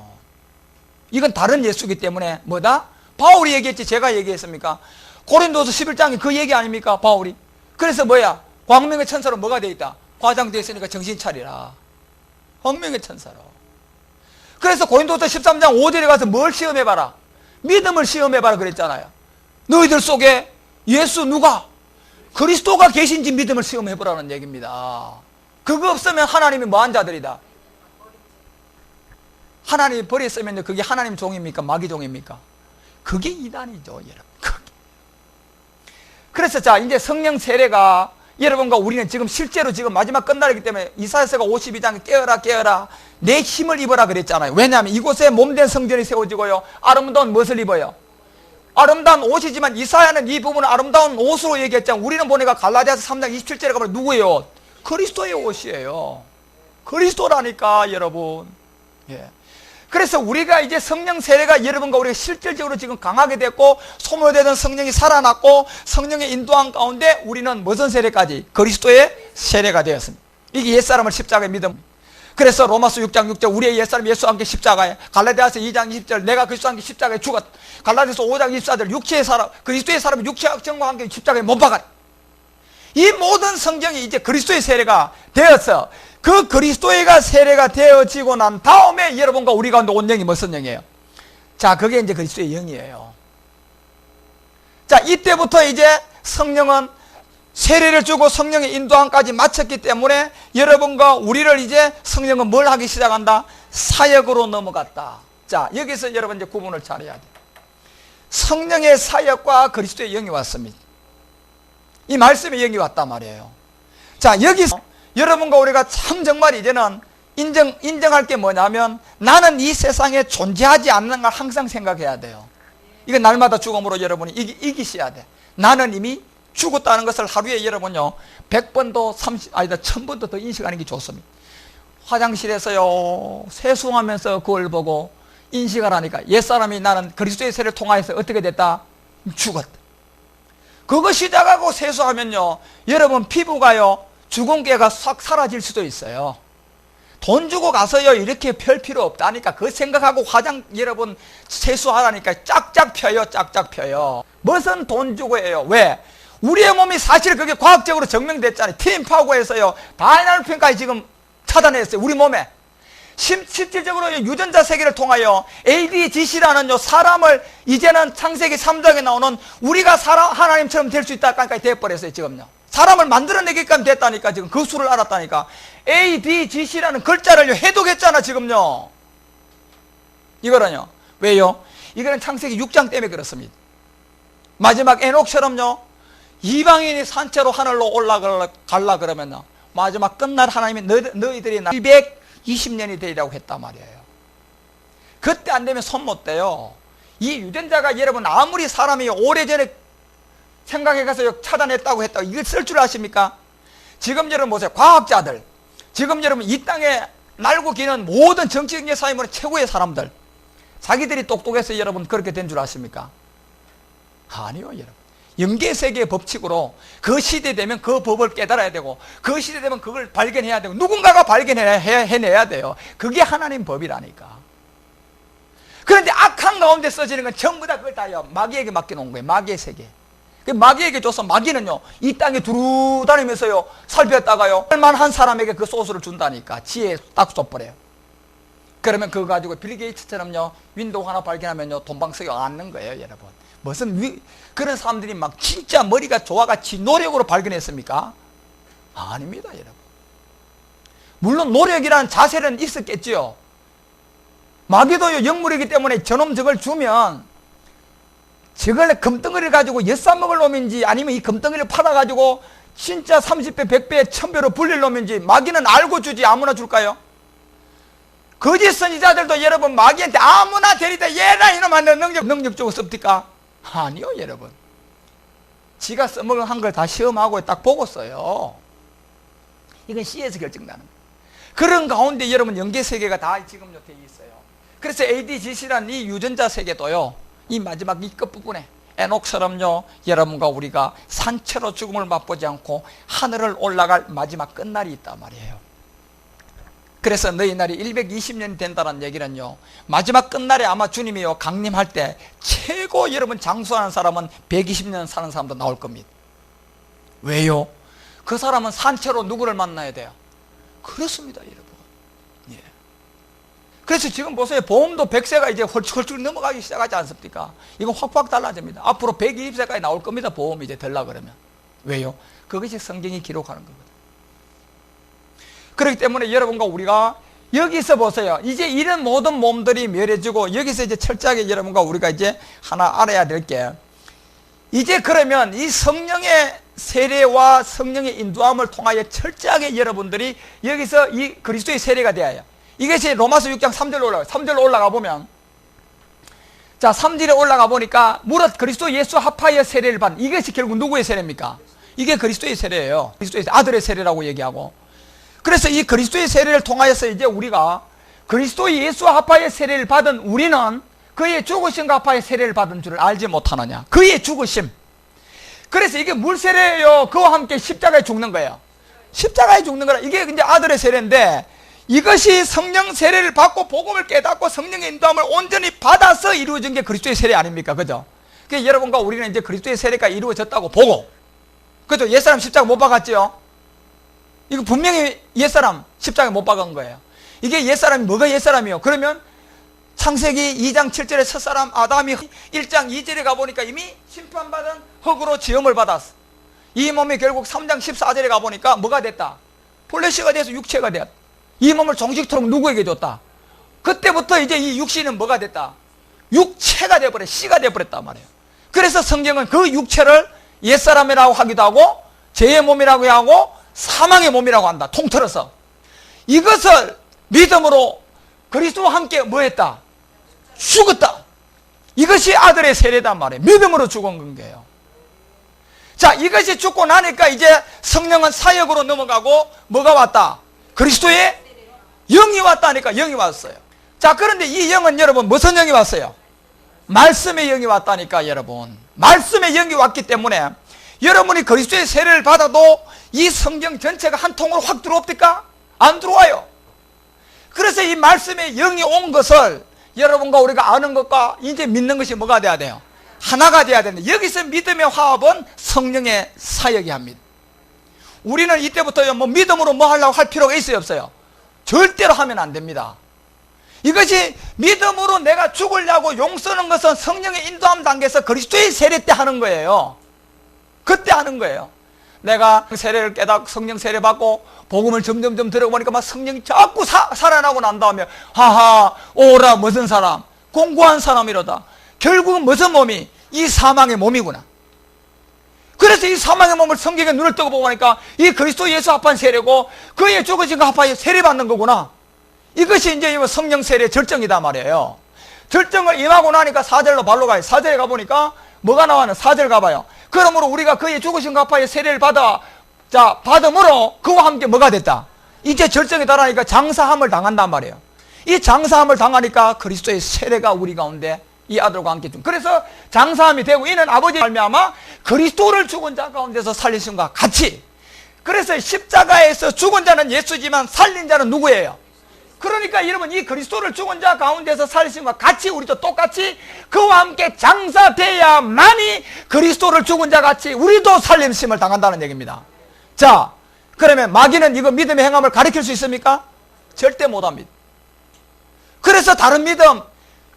이건 다른 예수이기 때문에 뭐다? 바울이 얘기했지, 제가 얘기했습니까? 고린도서 11장이 그 얘기 아닙니까, 바울이? 그래서 뭐야? 광명의 천사로 뭐가 돼 있다? 과장되어 있으니까 정신 차리라. 광명의 천사로. 그래서 고린도서 13장 5절에 가서 뭘 시험해봐라? 믿음을 시험해봐라 그랬잖아요. 너희들 속에 예수 누가? 그리스도가 계신지 믿음을 시험해보라는 얘기입니다. 그거 없으면 하나님이 뭐한 자들이다? 하나님이 버렸으면 그게 하나님 종입니까? 마귀 종입니까? 그게 이단이죠, 여러분. 그래서 자, 이제 성령 세례가 여러분과 우리는 지금 실제로 지금 마지막 끝날이기 때문에 이사야서가 52장에 깨어라 깨어라 내 힘을 입어라 그랬잖아요. 왜냐하면 이곳에 몸된 성전이 세워지고요, 아름다운 무엇을 입어요? 아름다운 옷이지만 이사야는 이 부분을 아름다운 옷으로 얘기했잖아요. 우리는 보니까 갈라디아서 3장 27절에 가면 누구의 옷? 그리스도의 옷이에요. 그리스도라니까, 여러분. 예. 그래서 우리가 이제 성령 세례가 여러분과 우리가 실질적으로 지금 강하게 됐고, 소모되던 성령이 살아났고, 성령의 인도함 가운데 우리는 무슨 세례까지? 그리스도의 세례가 되었습니다. 이게 옛사람을 십자가에 믿음. 그래서 로마서 6장 6절 우리의 옛사람 예수와 함께 십자가에, 갈라디아서 2장 20절 내가 그리스도와 함께 십자가에 죽었. 갈라디아서 5장 24절 육체의 사람, 그리스도의 사람이 육체와 정과 함께 십자가에 못 박았. 이 모든 성경이 이제 그리스도의 세례가 되어서 그 그리스도의가 세례가 되어지고 난 다음에 여러분과 우리 가운데 온 영이 무슨 영이에요? 자, 그게 이제 그리스도의 영이에요. 자, 이때부터 이제 성령은 세례를 주고 성령의 인도함까지 마쳤기 때문에 여러분과 우리를 이제 성령은 뭘 하기 시작한다? 사역으로 넘어갔다. 자, 여기서 여러분 이제 구분을 잘해야 돼요. 성령의 사역과 그리스도의 영이 왔습니다. 이 말씀의 영이 왔단 말이에요. 자, 여기서 여러분과 우리가 참 정말 이제는 인정할 게 뭐냐면, 나는 이 세상에 존재하지 않는 걸 항상 생각해야 돼요. 이건 날마다 죽음으로 여러분이 이기셔야 돼. 나는 이미 죽었다는 것을 하루에 여러분요 100번도 1000번도 더 인식하는 게 좋습니다. 화장실에서요 세수하면서 그걸 보고 인식을 하니까 옛사람이 나는 그리스도의 세례를 통하여서 어떻게 됐다? 죽었다. 그거 시작하고 세수하면요 여러분 피부가요 죽은 게가 싹 사라질 수도 있어요. 돈 주고 가서요 이렇게 펼 필요 없다니까. 그 생각하고 여러분 세수하라니까 짝짝 펴요. 짝짝 펴요. 무슨 돈 주고 해요? 왜? 우리의 몸이 사실 그게 과학적으로 증명됐잖아요. TM파고에서요 바이널핀까지 지금 찾아냈어요. 우리 몸에 실질적으로 유전자 세계를 통하여 ADGC라는 사람을 이제는 창세기 3장에 나오는 우리가 하나님처럼 될 수 있다까지 돼버렸어요. 지금요 사람을 만들어내게끔 됐다니까. 지금 그 수를 알았다니까. ADGC라는 글자를 해독했잖아 지금요. 이거는요. 왜요? 이거는 창세기 6장 때문에 그렇습니다. 마지막 에녹처럼요, 이방인이 산채로 하늘로 올라가려 그러면요, 마지막 끝날 하나님이 너희들이 720년이 되리라고 했단 말이에요. 그때 안 되면 손 못 대요. 이 유전자가 여러분 아무리 사람이 오래전에 생각해 가서 찾아냈다고 했다고 이걸 쓸 줄 아십니까? 지금 여러분 보세요. 과학자들, 지금 여러분 이 땅에 날고 기는 모든 정치적 사회문의 최고의 사람들, 자기들이 똑똑해서 여러분 그렇게 된 줄 아십니까? 아니요, 여러분. 영계세계의 법칙으로 그 시대 되면 그 법을 깨달아야 되고, 그 시대 되면 그걸 발견해야 되고, 누군가가 발견해내야 돼요. 그게 하나님 법이라니까. 그런데 악한 가운데 써지는 건 전부 다 그걸 다요, 마귀에게 맡겨놓은 거예요. 마귀의 세계. 그 마귀에게 줘서 마귀는요, 이 땅에 두루 다니면서요, 살폈다가요, 할만한 사람에게 그 소스를 준다니까. 지혜에 딱 쏟버려요. 그러면 그거 가지고 빌 게이츠처럼요, 윈도우 하나 발견하면요, 돈방석에 앉는 거예요, 여러분. 무슨 그런 사람들이 막 진짜 머리가 좋아같이 노력으로 발견했습니까? 아닙니다, 여러분. 물론 노력이라는 자세는 있었겠지요. 마귀도요, 영물이기 때문에 저놈 저걸 주면 저걸 금덩어리를 가지고 엿싸먹을 놈인지 아니면 이 금덩어리를 팔아가지고 진짜 30배, 100배, 1000배로 불릴 놈인지 마귀는 알고 주지 아무나 줄까요? 거짓 선지자들도 여러분 마귀한테 아무나 데리다 얘라 이놈한테 능력 주고 씁니까? 아니요, 여러분. 지가 써먹은 한 걸 다 시험하고 딱 보고 써요. 이건 C에서 결정나는 거예요. 그런 가운데 여러분 영계세계가 다 지금요 돼 있어요. 그래서 ADGC라는 이 유전자 세계도요, 이 마지막 이 끝부분에 에녹처럼요, 여러분과 우리가 산채로 죽음을 맛보지 않고 하늘을 올라갈 마지막 끝날이 있단 말이에요. 그래서 너희 날이 120년이 된다는 얘기는요, 마지막 끝날에 아마 주님이요 강림할 때 최고 여러분 장수하는 사람은 120년 사는 사람도 나올 겁니다. 왜요? 그 사람은 산채로 누구를 만나야 돼요? 그렇습니다, 여러분. 예. 그래서 지금 보세요. 보험도 100세가 이제 헐쭉헐쭉 넘어가기 시작하지 않습니까? 이건 확확 달라집니다. 앞으로 120세까지 나올 겁니다. 보험이 이제 되려 그러면. 왜요? 그것이 성경이 기록하는 거거든요. 그렇기 때문에 여러분과 우리가 여기서 보세요. 이제 이런 모든 몸들이 멸해지고, 여기서 이제 철저하게 여러분과 우리가 이제 하나 알아야 될 게, 이제 그러면 이 성령의 세례와 성령의 인도함을 통하여 철저하게 여러분들이 여기서 이 그리스도의 세례가 되어요. 이것이 로마서 6장 3절로 올라가요. 3절로 올라가 보면, 자, 3절에 올라가 보니까 무릇 그리스도 예수 합하여 세례를 받는, 이것이 결국 누구의 세례입니까? 이게 그리스도의 세례예요. 그리스도의 아들의 세례라고 얘기하고, 그래서 이 그리스도의 세례를 통하여서 이제 우리가 그리스도 예수 합하여 세례를 받은 우리는 그의 죽으심과 합하여 세례를 받은 줄을 알지 못하느냐. 그의 죽으심. 그래서 이게 물 세례예요. 그와 함께 십자가에 죽는 거예요. 십자가에 죽는 거라. 이게 이제 아들의 세례인데, 이것이 성령 세례를 받고 복음을 깨닫고 성령의 인도함을 온전히 받아서 이루어진 게 그리스도의 세례 아닙니까? 그죠? 그래서 여러분과 우리는 이제 그리스도의 세례가 이루어졌다고 보고, 그죠? 옛사람 십자가 못 박았지요? 이거 분명히 옛사람 십자가에 못 박은 거예요. 이게 옛사람이 뭐가 옛사람이요? 그러면 창세기 2장 7절에 첫사람 아담이 1장 2절에 가보니까 이미 심판받은 흙으로 지음을 받았어. 이 몸이 결국 3장 14절에 가보니까 뭐가 됐다? 플래시가 돼서 육체가 되었다. 이 몸을 종식토록 누구에게 줬다? 그때부터 이제 이 육신은 뭐가 됐다? 육체가 되어버려, 씨가 되어버렸단 말이에요. 그래서 성경은 그 육체를 옛사람이라고 하기도 하고 죄의 몸이라고 하고 사망의 몸이라고 한다. 통틀어서 이것을 믿음으로 그리스도와 함께 뭐 했다? 죽었다. 이것이 아들의 세례단 말이에요. 믿음으로 죽은 거예요. 자, 이것이 죽고 나니까 이제 성령은 사역으로 넘어가고 뭐가 왔다? 그리스도의 영이 왔다니까. 영이 왔어요. 자, 그런데 이 영은 여러분 무슨 영이 왔어요? 말씀의 영이 왔다니까. 여러분 말씀의 영이 왔기 때문에 여러분이 그리스도의 세례를 받아도 이 성경 전체가 한 통으로 확 들어옵니까? 안 들어와요. 그래서 이 말씀의 영이 온 것을 여러분과 우리가 아는 것과 이제 믿는 것이 뭐가 돼야 돼요? 하나가 돼야 되는데, 여기서 믿음의 화합은 성령의 사역이 합니다. 우리는 이때부터 뭐 믿음으로 뭐 하려고 할 필요가 있어요, 없어요? 절대로 하면 안 됩니다. 이것이 믿음으로 내가 죽으려고 용 쓰는 것은 성령의 인도함 단계에서 그리스도의 세례 때 하는 거예요. 그때 하는 거예요. 내가 세례를 깨닫고 성령 세례 받고 복음을 점점점 들어보니까 막 성령이 자꾸 살아나고 난 다음에 하하 오라 무슨 사람 공고한 사람이로다. 결국은 무슨 몸이? 이 사망의 몸이구나. 그래서 이 사망의 몸을 성경에 눈을 뜨고 보고 하니까 이 그리스도 예수 합한 세례고 그의 죽으신과 합하여 세례 받는 거구나. 이것이 이제 성령 세례의 절정이다 말이에요. 절정을 임하고 나니까 4절로 발로 가요. 4절에 가보니까 뭐가 나와요? 4절 가봐요. 그러므로 우리가 그의 죽으신과 합하여 세례를 받음으로 그와 함께 뭐가 됐다? 이제 절정에 달하니까 장사함을 당한단 말이에요. 이 장사함을 당하니까 그리스도의 세례가 우리 가운데 이 아들과 함께 좀. 그래서 장사함이 되고 이는 아버지의 말미암아 그리스도를 죽은 자 가운데서 살리심과 같이. 그래서 십자가에서 죽은 자는 예수지만 살린 자는 누구예요? 그러니까 여러분 이 그리스도를 죽은 자 가운데서 살리심과 같이 우리도 똑같이 그와 함께 장사돼야만이 그리스도를 죽은 자 같이 우리도 살림심을 당한다는 얘기입니다. 자, 그러면 마귀는 이거 믿음의 행함을 가리킬 수 있습니까? 절대 못합니다. 그래서 다른 믿음,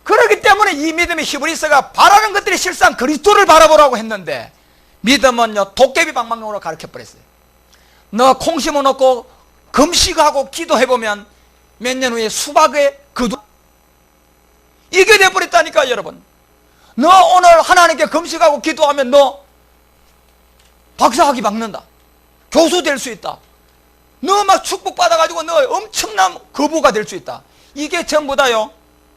그렇기 때문에 이 믿음의 히브리서가 바라는 것들이 실상 그리스도를 바라보라고 했는데 믿음은요 도깨비 방망이로 가르쳐버렸어요. 너 콩 심어놓고 금식하고 기도해보면 몇 년 후에 수박의 그도 이게 돼버렸다니까. 여러분 너 오늘 하나님께 금식하고 기도하면 너 박사학위 받는다, 교수 될 수 있다, 너 막 축복받아가지고 너 엄청난 거부가 될 수 있다. 이게 전부 다요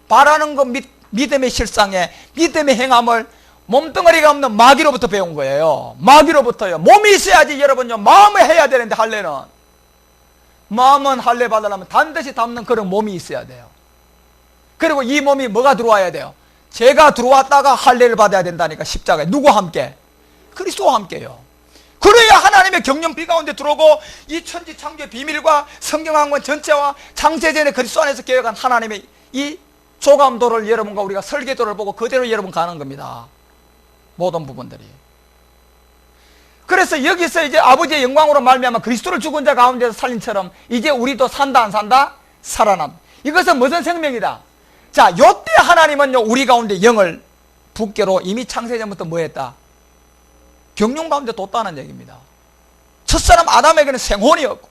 바라는 것 믿음의 실상에 믿음의 행함을 몸뚱아리가 없는 마귀로부터 배운 거예요. 마귀로부터요. 몸이 있어야지 여러분요 마음을 해야 되는데 할례는 마음은 할례 받으려면 반드시 담는 그런 몸이 있어야 돼요. 그리고 이 몸이 뭐가 들어와야 돼요? 죄가 들어왔다가 할례를 받아야 된다니까. 십자가에 누구와 함께? 그리스도와 함께요. 그래야 하나님의 경륜비 가운데 들어오고 이 천지 창조의 비밀과 성경학원 전체와 창세전에 그리스도 안에서 계획한 하나님의 이 조감도를 여러분과 우리가 설계도를 보고 그대로 여러분 가는 겁니다. 모든 부분들이. 그래서 여기서 이제 아버지의 영광으로 말미암아 그리스도를 죽은 자 가운데서 살린처럼 이제 우리도 산다 안 산다? 살아남. 이것은 무슨 생명이다? 자, 요때 하나님은요 우리 가운데 영을 붓게로 이미 창세전부터 뭐 했다? 경륜 가운데 뒀다는 얘기입니다. 첫사람 아담에게는 생혼이었고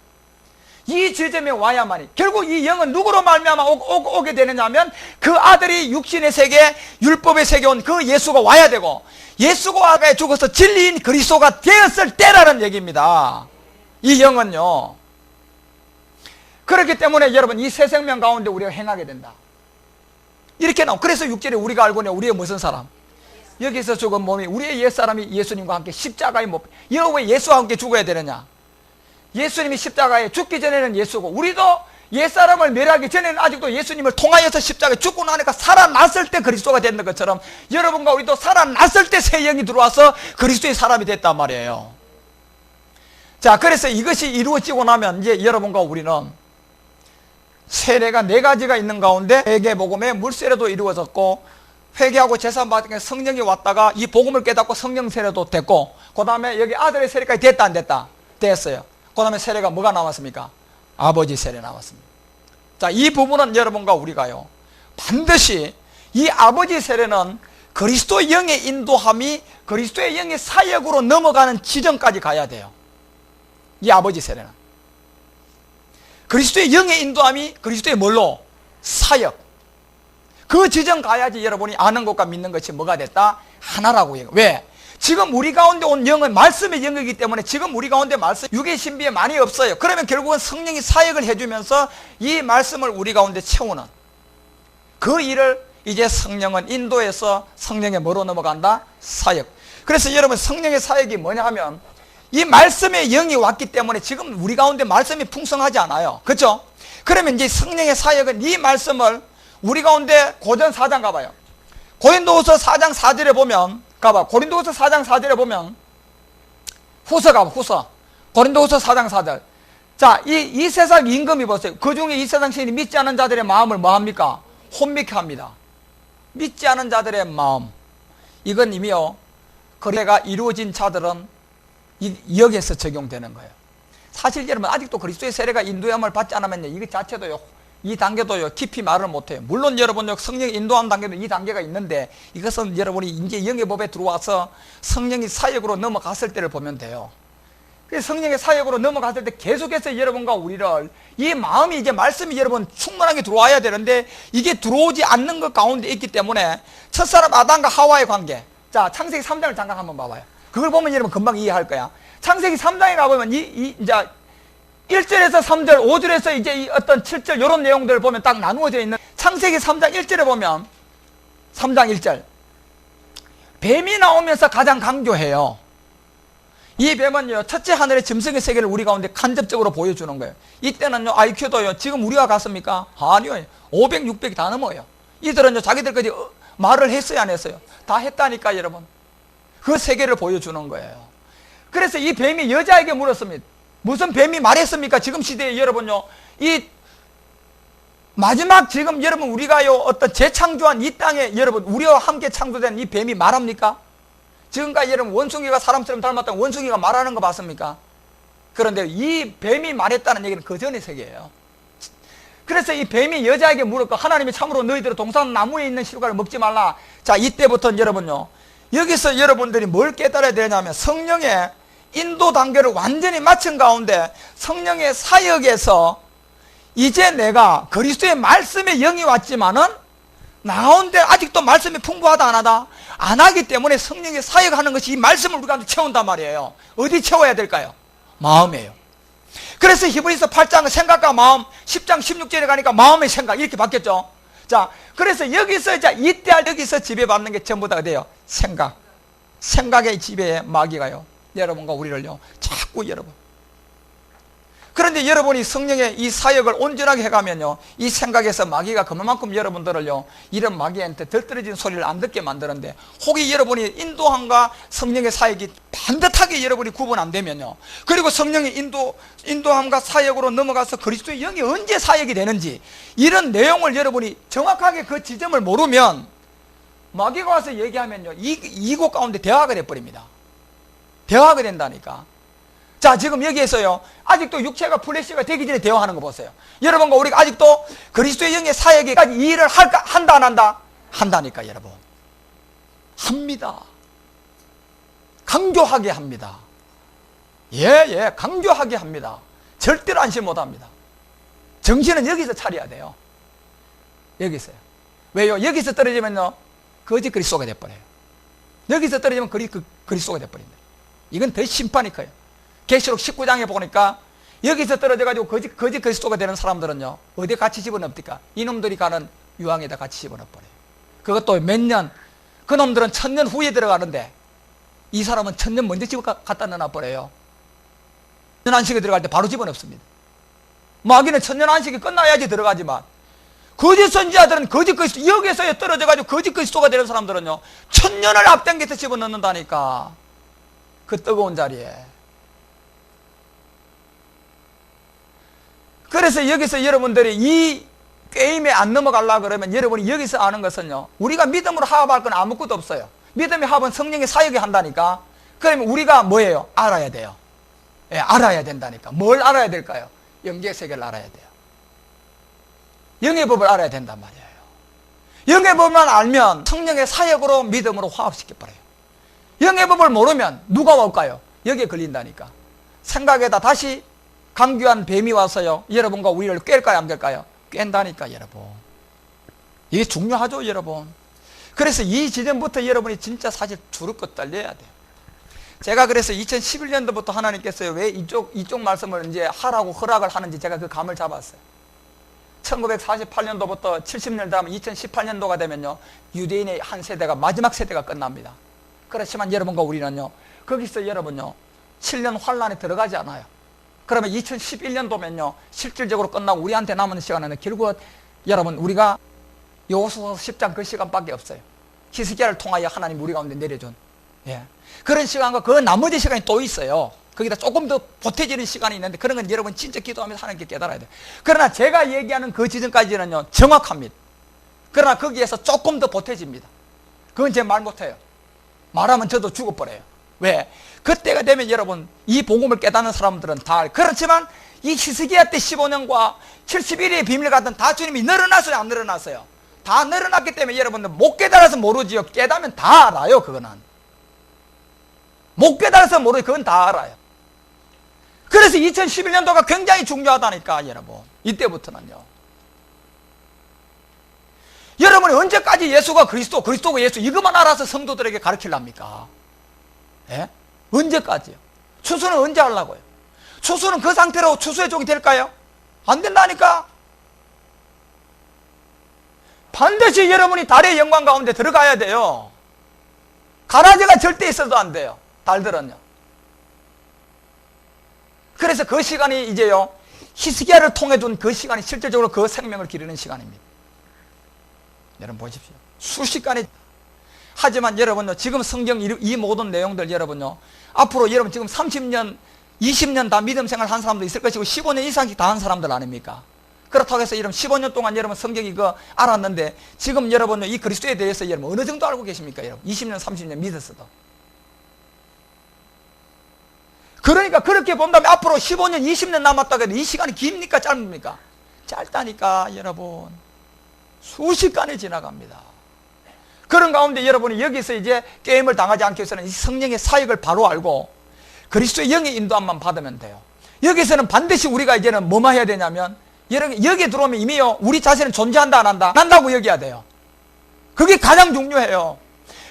이 지점에 와야만이 결국 이 영은 누구로 말미암아 오게 되느냐 하면 그 아들이 육신의 세계 율법의 세계 온 그 예수가 와야 되고 예수가 죽어서 진리인 그리스도가 되었을 때라는 얘기입니다. 이 영은요. 그렇기 때문에 여러분 이 새 생명 가운데 우리가 행하게 된다. 이렇게 나오. 그래서 6절에 우리가 알고 있는 우리의 무슨 사람? 여기서 죽은 몸이 우리의 옛사람이 예수님과 함께 십자가에 못. 이거 왜 예수와 함께 죽어야 되느냐? 예수님이 십자가에 죽기 전에는 예수고 우리도 옛사람을 멸하기 전에는 아직도 예수님을 통하여서 십자가에 죽고 나니까 살아났을 때 그리스도가 되는 것처럼 여러분과 우리도 살아났을 때 새 영이 들어와서 그리스도의 사람이 됐단 말이에요. 자, 그래서 이것이 이루어지고 나면 이제 여러분과 우리는 세례가 4가지가 있는 가운데 회개복음에 물세례도 이루어졌고 회개하고 제사 받으니까 성령이 왔다가 이 복음을 깨닫고 성령 세례도 됐고 그 다음에 여기 아들의 세례까지 됐다 안 됐다? 됐어요. 그 다음에 세례가 뭐가 나왔습니까? 아버지 세례 나왔습니다. 자, 이 부분은 여러분과 우리가요 반드시 이 아버지 세례는 그리스도 영의 인도함이 그리스도의 영의 사역으로 넘어가는 지점까지 가야 돼요. 이 아버지 세례는 그리스도의 영의 인도함이 그리스도의 뭘로? 사역. 그 지점 가야지 여러분이 아는 것과 믿는 것이 뭐가 됐다? 하나라고 얘기해요. 왜? 지금 우리 가운데 온 영은 말씀의 영이기 때문에 지금 우리 가운데 말씀 육의 신비에 많이 없어요. 그러면 결국은 성령이 사역을 해주면서 이 말씀을 우리 가운데 채우는 그 일을 이제 성령은 인도해서 성령의 뭐로 넘어간다? 사역. 그래서 여러분 성령의 사역이 뭐냐 하면 이 말씀의 영이 왔기 때문에 지금 우리 가운데 말씀이 풍성하지 않아요. 그렇죠? 그러면 이제 성령의 사역은 이 말씀을 우리 가운데 고전 4장 가봐요. 고린도후서 4장 4절에 보면 가봐. 고린도후서 4장 4절에 보면 후서 가봐. 후서 고린도후서 4장 4절. 자, 이 세상 임금이 보세요. 그 중에 이 세상 신이 믿지 않은 자들의 마음을 뭐합니까? 혼미케 합니다. 믿지 않은 자들의 마음. 이건 이미요 거래가 이루어진 자들은 여기에서 적용되는 거예요. 사실 여러분 아직도 그리스도의 세례가 인도함을 받지 않으면 이거 자체도요 이 단계도요 깊이 말을 못해요. 물론 여러분 성령의 인도함 단계도 이 단계가 있는데 이것은 여러분이 이제 영의 법에 들어와서 성령이 사역으로 넘어갔을 때를 보면 돼요. 그래서 성령의 사역으로 넘어갔을 때 계속해서 여러분과 우리를 이 마음이 이제 말씀이 여러분 충만하게 들어와야 되는데 이게 들어오지 않는 것 가운데 있기 때문에 첫사람 아담과 하와의 관계. 자, 창세기 3장을 잠깐 한번 봐봐요. 그걸 보면 여러분 금방 이해할 거야. 창세기 3장에 가보면 이제 1절에서 3절, 5절에서 이제 이 어떤 7절 이런 내용들을 보면 딱 나누어져 있는 창세기 3장 1절에 보면 3장 1절 뱀이 나오면서 가장 강조해요. 이 뱀은요, 첫째 하늘의 짐승의 세계를 우리 가운데 간접적으로 보여주는 거예요. 이때는요, IQ도요, 지금 우리가 갔습니까? 아니요. 500, 600이 다 넘어요. 이들은요, 자기들까지 말을 했어요, 안 했어요? 다 했다니까, 여러분. 그 세계를 보여주는 거예요. 그래서 이 뱀이 여자에게 물었습니다. 무슨 뱀이 말했습니까? 지금 시대에 여러분요, 이 마지막 지금 여러분 우리가요, 어떤 재창조한 이 땅에 여러분, 우리와 함께 창조된 이 뱀이 말합니까? 지금까지 여러분 원숭이가 사람처럼 닮았다는 원숭이가 말하는 거 봤습니까? 그런데 이 뱀이 말했다는 얘기는 그 전의 세계예요. 그래서 이 뱀이 여자에게 물었고 하나님이 참으로 너희들은 동산 나무에 있는 실과를 먹지 말라. 자, 이때부터는 여러분요, 여기서 여러분들이 뭘 깨달아야 되냐면 성령의 인도 단계를 완전히 마친 가운데 성령의 사역에서 이제 내가 그리스도의 말씀의 영이 왔지만은 나 가운데 아직도 말씀이 풍부하다 안 하다? 안 하기 때문에 성령의 사역하는 것이 이 말씀을 우리가 채운단 말이에요. 어디 채워야 될까요? 마음이에요. 그래서 히브리서 8장은 생각과 마음, 10장 16절에 가니까 마음의 생각 이렇게 바뀌었죠. 자, 그래서 여기서 이제 이때 여기서 지배받는 게 전부 다 돼요. 생각의 지배에 마귀가요, 여러분과 우리를요 자꾸 여러분. 그런데 여러분이 성령의 이 사역을 온전하게 해가면요, 이 생각에서 마귀가 그만큼 여러분들을요, 이런 마귀한테 덜떨어진 소리를 안 듣게 만드는데, 혹이 여러분이 인도함과 성령의 사역이 반듯하게 여러분이 구분 안 되면요, 그리고 성령의 인도함과 사역으로 넘어가서 그리스도의 영이 언제 사역이 되는지 이런 내용을 여러분이 정확하게 그 지점을 모르면 마귀가 와서 얘기하면요, 이곳 가운데 대화가 돼버립니다. 대화가 된다니까. 자, 지금 여기에서요, 아직도 육체가 플래시가 되기 전에 대화하는 거 보세요. 여러분과 우리가 아직도 그리스도의 영의 사역에까지 이 일을 한다 안 한다? 한다니까 여러분. 합니다. 강조하게 합니다. 예, 강조하게 합니다. 절대로 안심 못합니다. 정신은 여기서 차려야 돼요. 여기서요. 왜요? 여기서 떨어지면요, 거짓 그리스도가 돼버려요. 여기서 떨어지면 그리스도가 돼버린다. 이건 더 심판이 커요. 계시록 19장에 보니까 여기서 떨어져가지고 거짓 그리스도가 되는 사람들은요, 어디에 같이 집어넣습니까? 이놈들이 가는 유황에다 같이 집어넣어버려요. 그것도 몇 년, 그 놈들은 1000년 후에 들어가는데 이 사람은 1000년 먼저 갖다 넣어버려요. 1000년 안식에 들어갈 때 바로 집어넣습니다. 마귀는 1000년 안식이 끝나야지 들어가지만 거짓 선지자들은 거짓 그리스도, 여기서 떨어져가지고 거짓 그리스도가 되는 사람들은요 1000년을 앞당겨서 집어넣는다니까. 그 뜨거운 자리에. 그래서 여기서 여러분들이 이 게임에 안 넘어가려고 그러면 여러분이 여기서 아는 것은요, 우리가 믿음으로 화합할 건 아무것도 없어요. 믿음의 화합은 성령의 사역이 한다니까. 그러면 우리가 뭐예요? 알아야 돼요. 예, 알아야 된다니까. 뭘 알아야 될까요? 영계 세계를 알아야 돼요. 영의 법을 알아야 된단 말이에요. 영의 법만 알면 성령의 사역으로 믿음으로 화합시켜버려요. 영의 법을 모르면 누가 올까요? 여기에 걸린다니까. 생각에다 다시 강규한 뱀이 와서요, 여러분과 우리를 깰까요, 안 깰까요? 깬다니까, 여러분. 이게 중요하죠, 여러분. 그래서 이 지점부터 여러분이 진짜 사실 주르껏 달려야 돼요. 제가 그래서 2011년도부터 하나님께서요, 왜 이쪽 말씀을 이제 하라고 허락을 하는지 제가 그 감을 잡았어요. 1948년도부터 70년 다음 2018년도가 되면요, 유대인의 한 세대가, 마지막 세대가 끝납니다. 그렇지만 여러분과 우리는요, 거기서 여러분요, 7년 환란에 들어가지 않아요. 그러면 2011년도면요, 실질적으로 끝나고 우리한테 남은 시간은 결국 여러분, 우리가 여호수아서 10장 그 시간밖에 없어요. 히스기야를 통하여 하나님 우리 가운데 내려준, 예, 그런 시간과 그 나머지 시간이 또 있어요. 거기다 조금 더 보태지는 시간이 있는데, 그런 건 여러분 진짜 기도하면서 하나님께 깨달아야 돼요. 그러나 제가 얘기하는 그 지점까지는요, 정확합니다. 그러나 거기에서 조금 더 보태집니다. 그건 제 말 못해요. 말하면 저도 죽어버려요. 왜? 그때가 되면 여러분, 이 복음을 깨닫는 사람들은 다, 그렇지만 이 히스기야 때 15년과 71일의 비밀 같은 다 주님이 늘어났어요, 안 늘어났어요? 다 늘어났기 때문에 여러분들 못 깨달아서 모르지요. 깨닫으면 다 알아요. 그거는 못 깨달아서 모르지, 그건 다 알아요. 그래서 2011년도가 굉장히 중요하다니까, 여러분. 이때부터는요. 여러분이 언제까지 예수가 그리스도, 그리스도가 예수, 이것만 알아서 성도들에게 가르치랍니까? 예? 언제까지요? 추수는 언제 하려고요? 추수는 그 상태로 추수의 종이 될까요? 안 된다니까? 반드시 여러분이 달의 영광 가운데 들어가야 돼요. 가라지가 절대 있어도 안 돼요. 달들은요. 그래서 그 시간이 이제요, 히스기야를 통해 둔 그 시간이 실질적으로 그 생명을 기르는 시간입니다. 여러분 보십시오. 수시간이. 하지만 여러분요, 지금 성경 이 모든 내용들 여러분요, 앞으로 여러분 지금 30년, 20년 다 믿음 생활 한 사람도 있을 것이고 15년 이상씩 다 한 사람들 아닙니까? 그렇다고 해서 여러분 15년 동안 여러분 성경 이거 알았는데 지금 여러분요, 이 그리스도에 대해서 여러분 어느 정도 알고 계십니까? 여러분 20년, 30년 믿었어도. 그러니까 그렇게 본다면 앞으로 15년, 20년 남았다고 해도 이 시간이 깁니까? 짧습니까? 짧다니까, 여러분. 수시간이 지나갑니다. 그런 가운데 여러분이 여기서 이제 게임을 당하지 않기 위해서는 이 성령의 사역을 바로 알고 그리스도의 영의 인도함만 받으면 돼요. 여기서는 반드시 우리가 이제는 뭐만 해야 되냐면, 여기에 들어오면 이미요, 우리 자신은 존재한다, 안 한다? 난다고 여겨야 돼요. 그게 가장 중요해요.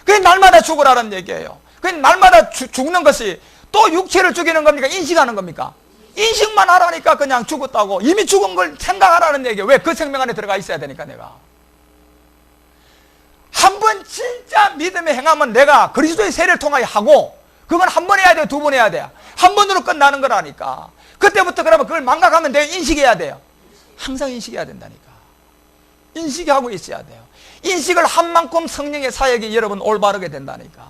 그게 날마다 죽으라는 얘기예요. 그게 날마다 죽는 것이 또 육체를 죽이는 겁니까? 인식하는 겁니까? 인식만 하라니까. 그냥 죽었다고. 이미 죽은 걸 생각하라는 얘기예요. 왜? 그 생명 안에 들어가 있어야 되니까. 내가 한 번 진짜 믿음에 행하면 내가 그리스도의 세례를 통하여 하고, 그건 한 번 해야 돼요? 두 번 해야 돼요? 한 번으로 끝나는 거라니까. 그때부터 그러면 그걸 망각하면 돼요? 인식해야 돼요? 항상 인식해야 된다니까. 인식하고 있어야 돼요. 인식을 한 만큼 성령의 사역이 여러분 올바르게 된다니까.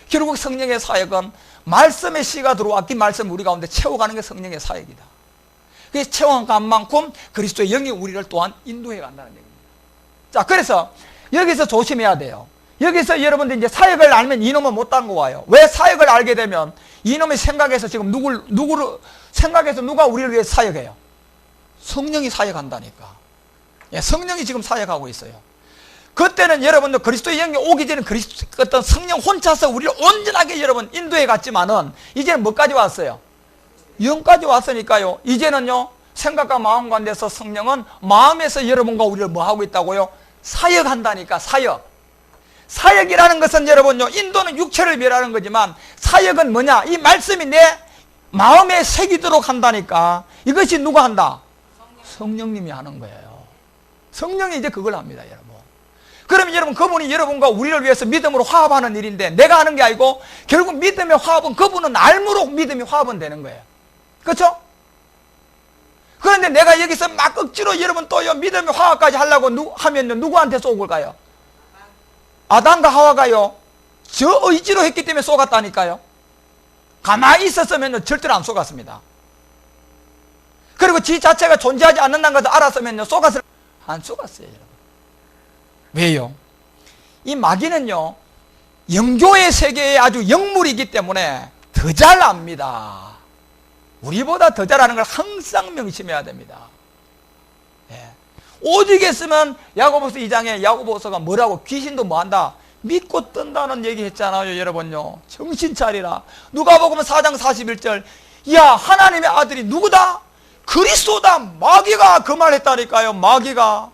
결국 성령의 사역은 말씀의 씨가 들어왔기, 말씀 우리 가운데 채워가는 게 성령의 사역이다. 그래서 채워간 만큼 그리스도의 영이 우리를 또한 인도해 간다는 얘기입니다. 자, 그래서 여기서 조심해야 돼요. 여기서 여러분들 이제 사역을 알면 이놈은 못 담고 와요. 왜? 사역을 알게 되면 이놈의 생각에서 지금 누구를 생각해서 누가 우리를 위해 사역해요? 성령이 사역한다니까. 예, 성령이 지금 사역하고 있어요. 그때는 여러분들 그리스도의 영이 오기 전에 어떤 성령 혼자서 우리를 온전하게 여러분 인도해 갔지만은 이제는 뭐까지 왔어요? 영까지 왔으니까요. 이제는요, 생각과 마음 가운데서 성령은 마음에서 여러분과 우리를 뭐 하고 있다고요? 사역한다니까. 사역이라는 것은 여러분요, 인도는 육체를 멸하는 거지만 사역은 뭐냐? 이 말씀이 내 마음에 새기도록 한다니까. 이것이 누가 한다? 성령님이 하는 거예요. 성령이 이제 그걸 합니다, 여러분. 그러면 여러분, 그분이 여러분과 우리를 위해서 믿음으로 화합하는 일인데 내가 하는 게 아니고 결국 믿음의 화합은 그분은 알므로 믿음이 화합은 되는 거예요. 그렇죠? 그런데 내가 여기서 막 억지로 여러분 또요 믿음의 화합까지 하려고 하면요, 누구한테 쏘을까요? 아담과 하와가요, 저 의지로 했기 때문에 쏘갔다니까요. 가만히 있었으면 절대로 안 쏘갔습니다. 그리고 지 자체가 존재하지 않는다는 것을 알았으면 쏘갔을, 안 쏘갔어요, 여러분. 왜요? 이 마귀는요, 영조의 세계의 아주 영물이기 때문에 더 잘 압니다. 우리보다 더 잘 아는 걸 항상 명심해야 됩니다. 예. 오직 했으면 야고보서 2장에 야고보서가 뭐라고? 귀신도 뭐한다? 믿고 뜬다는 얘기 했잖아요, 여러분요. 정신 차리라. 누가복음 4장 41절, 야, 하나님의 아들이 누구다? 그리스도다. 마귀가 그 말 했다니까요, 마귀가.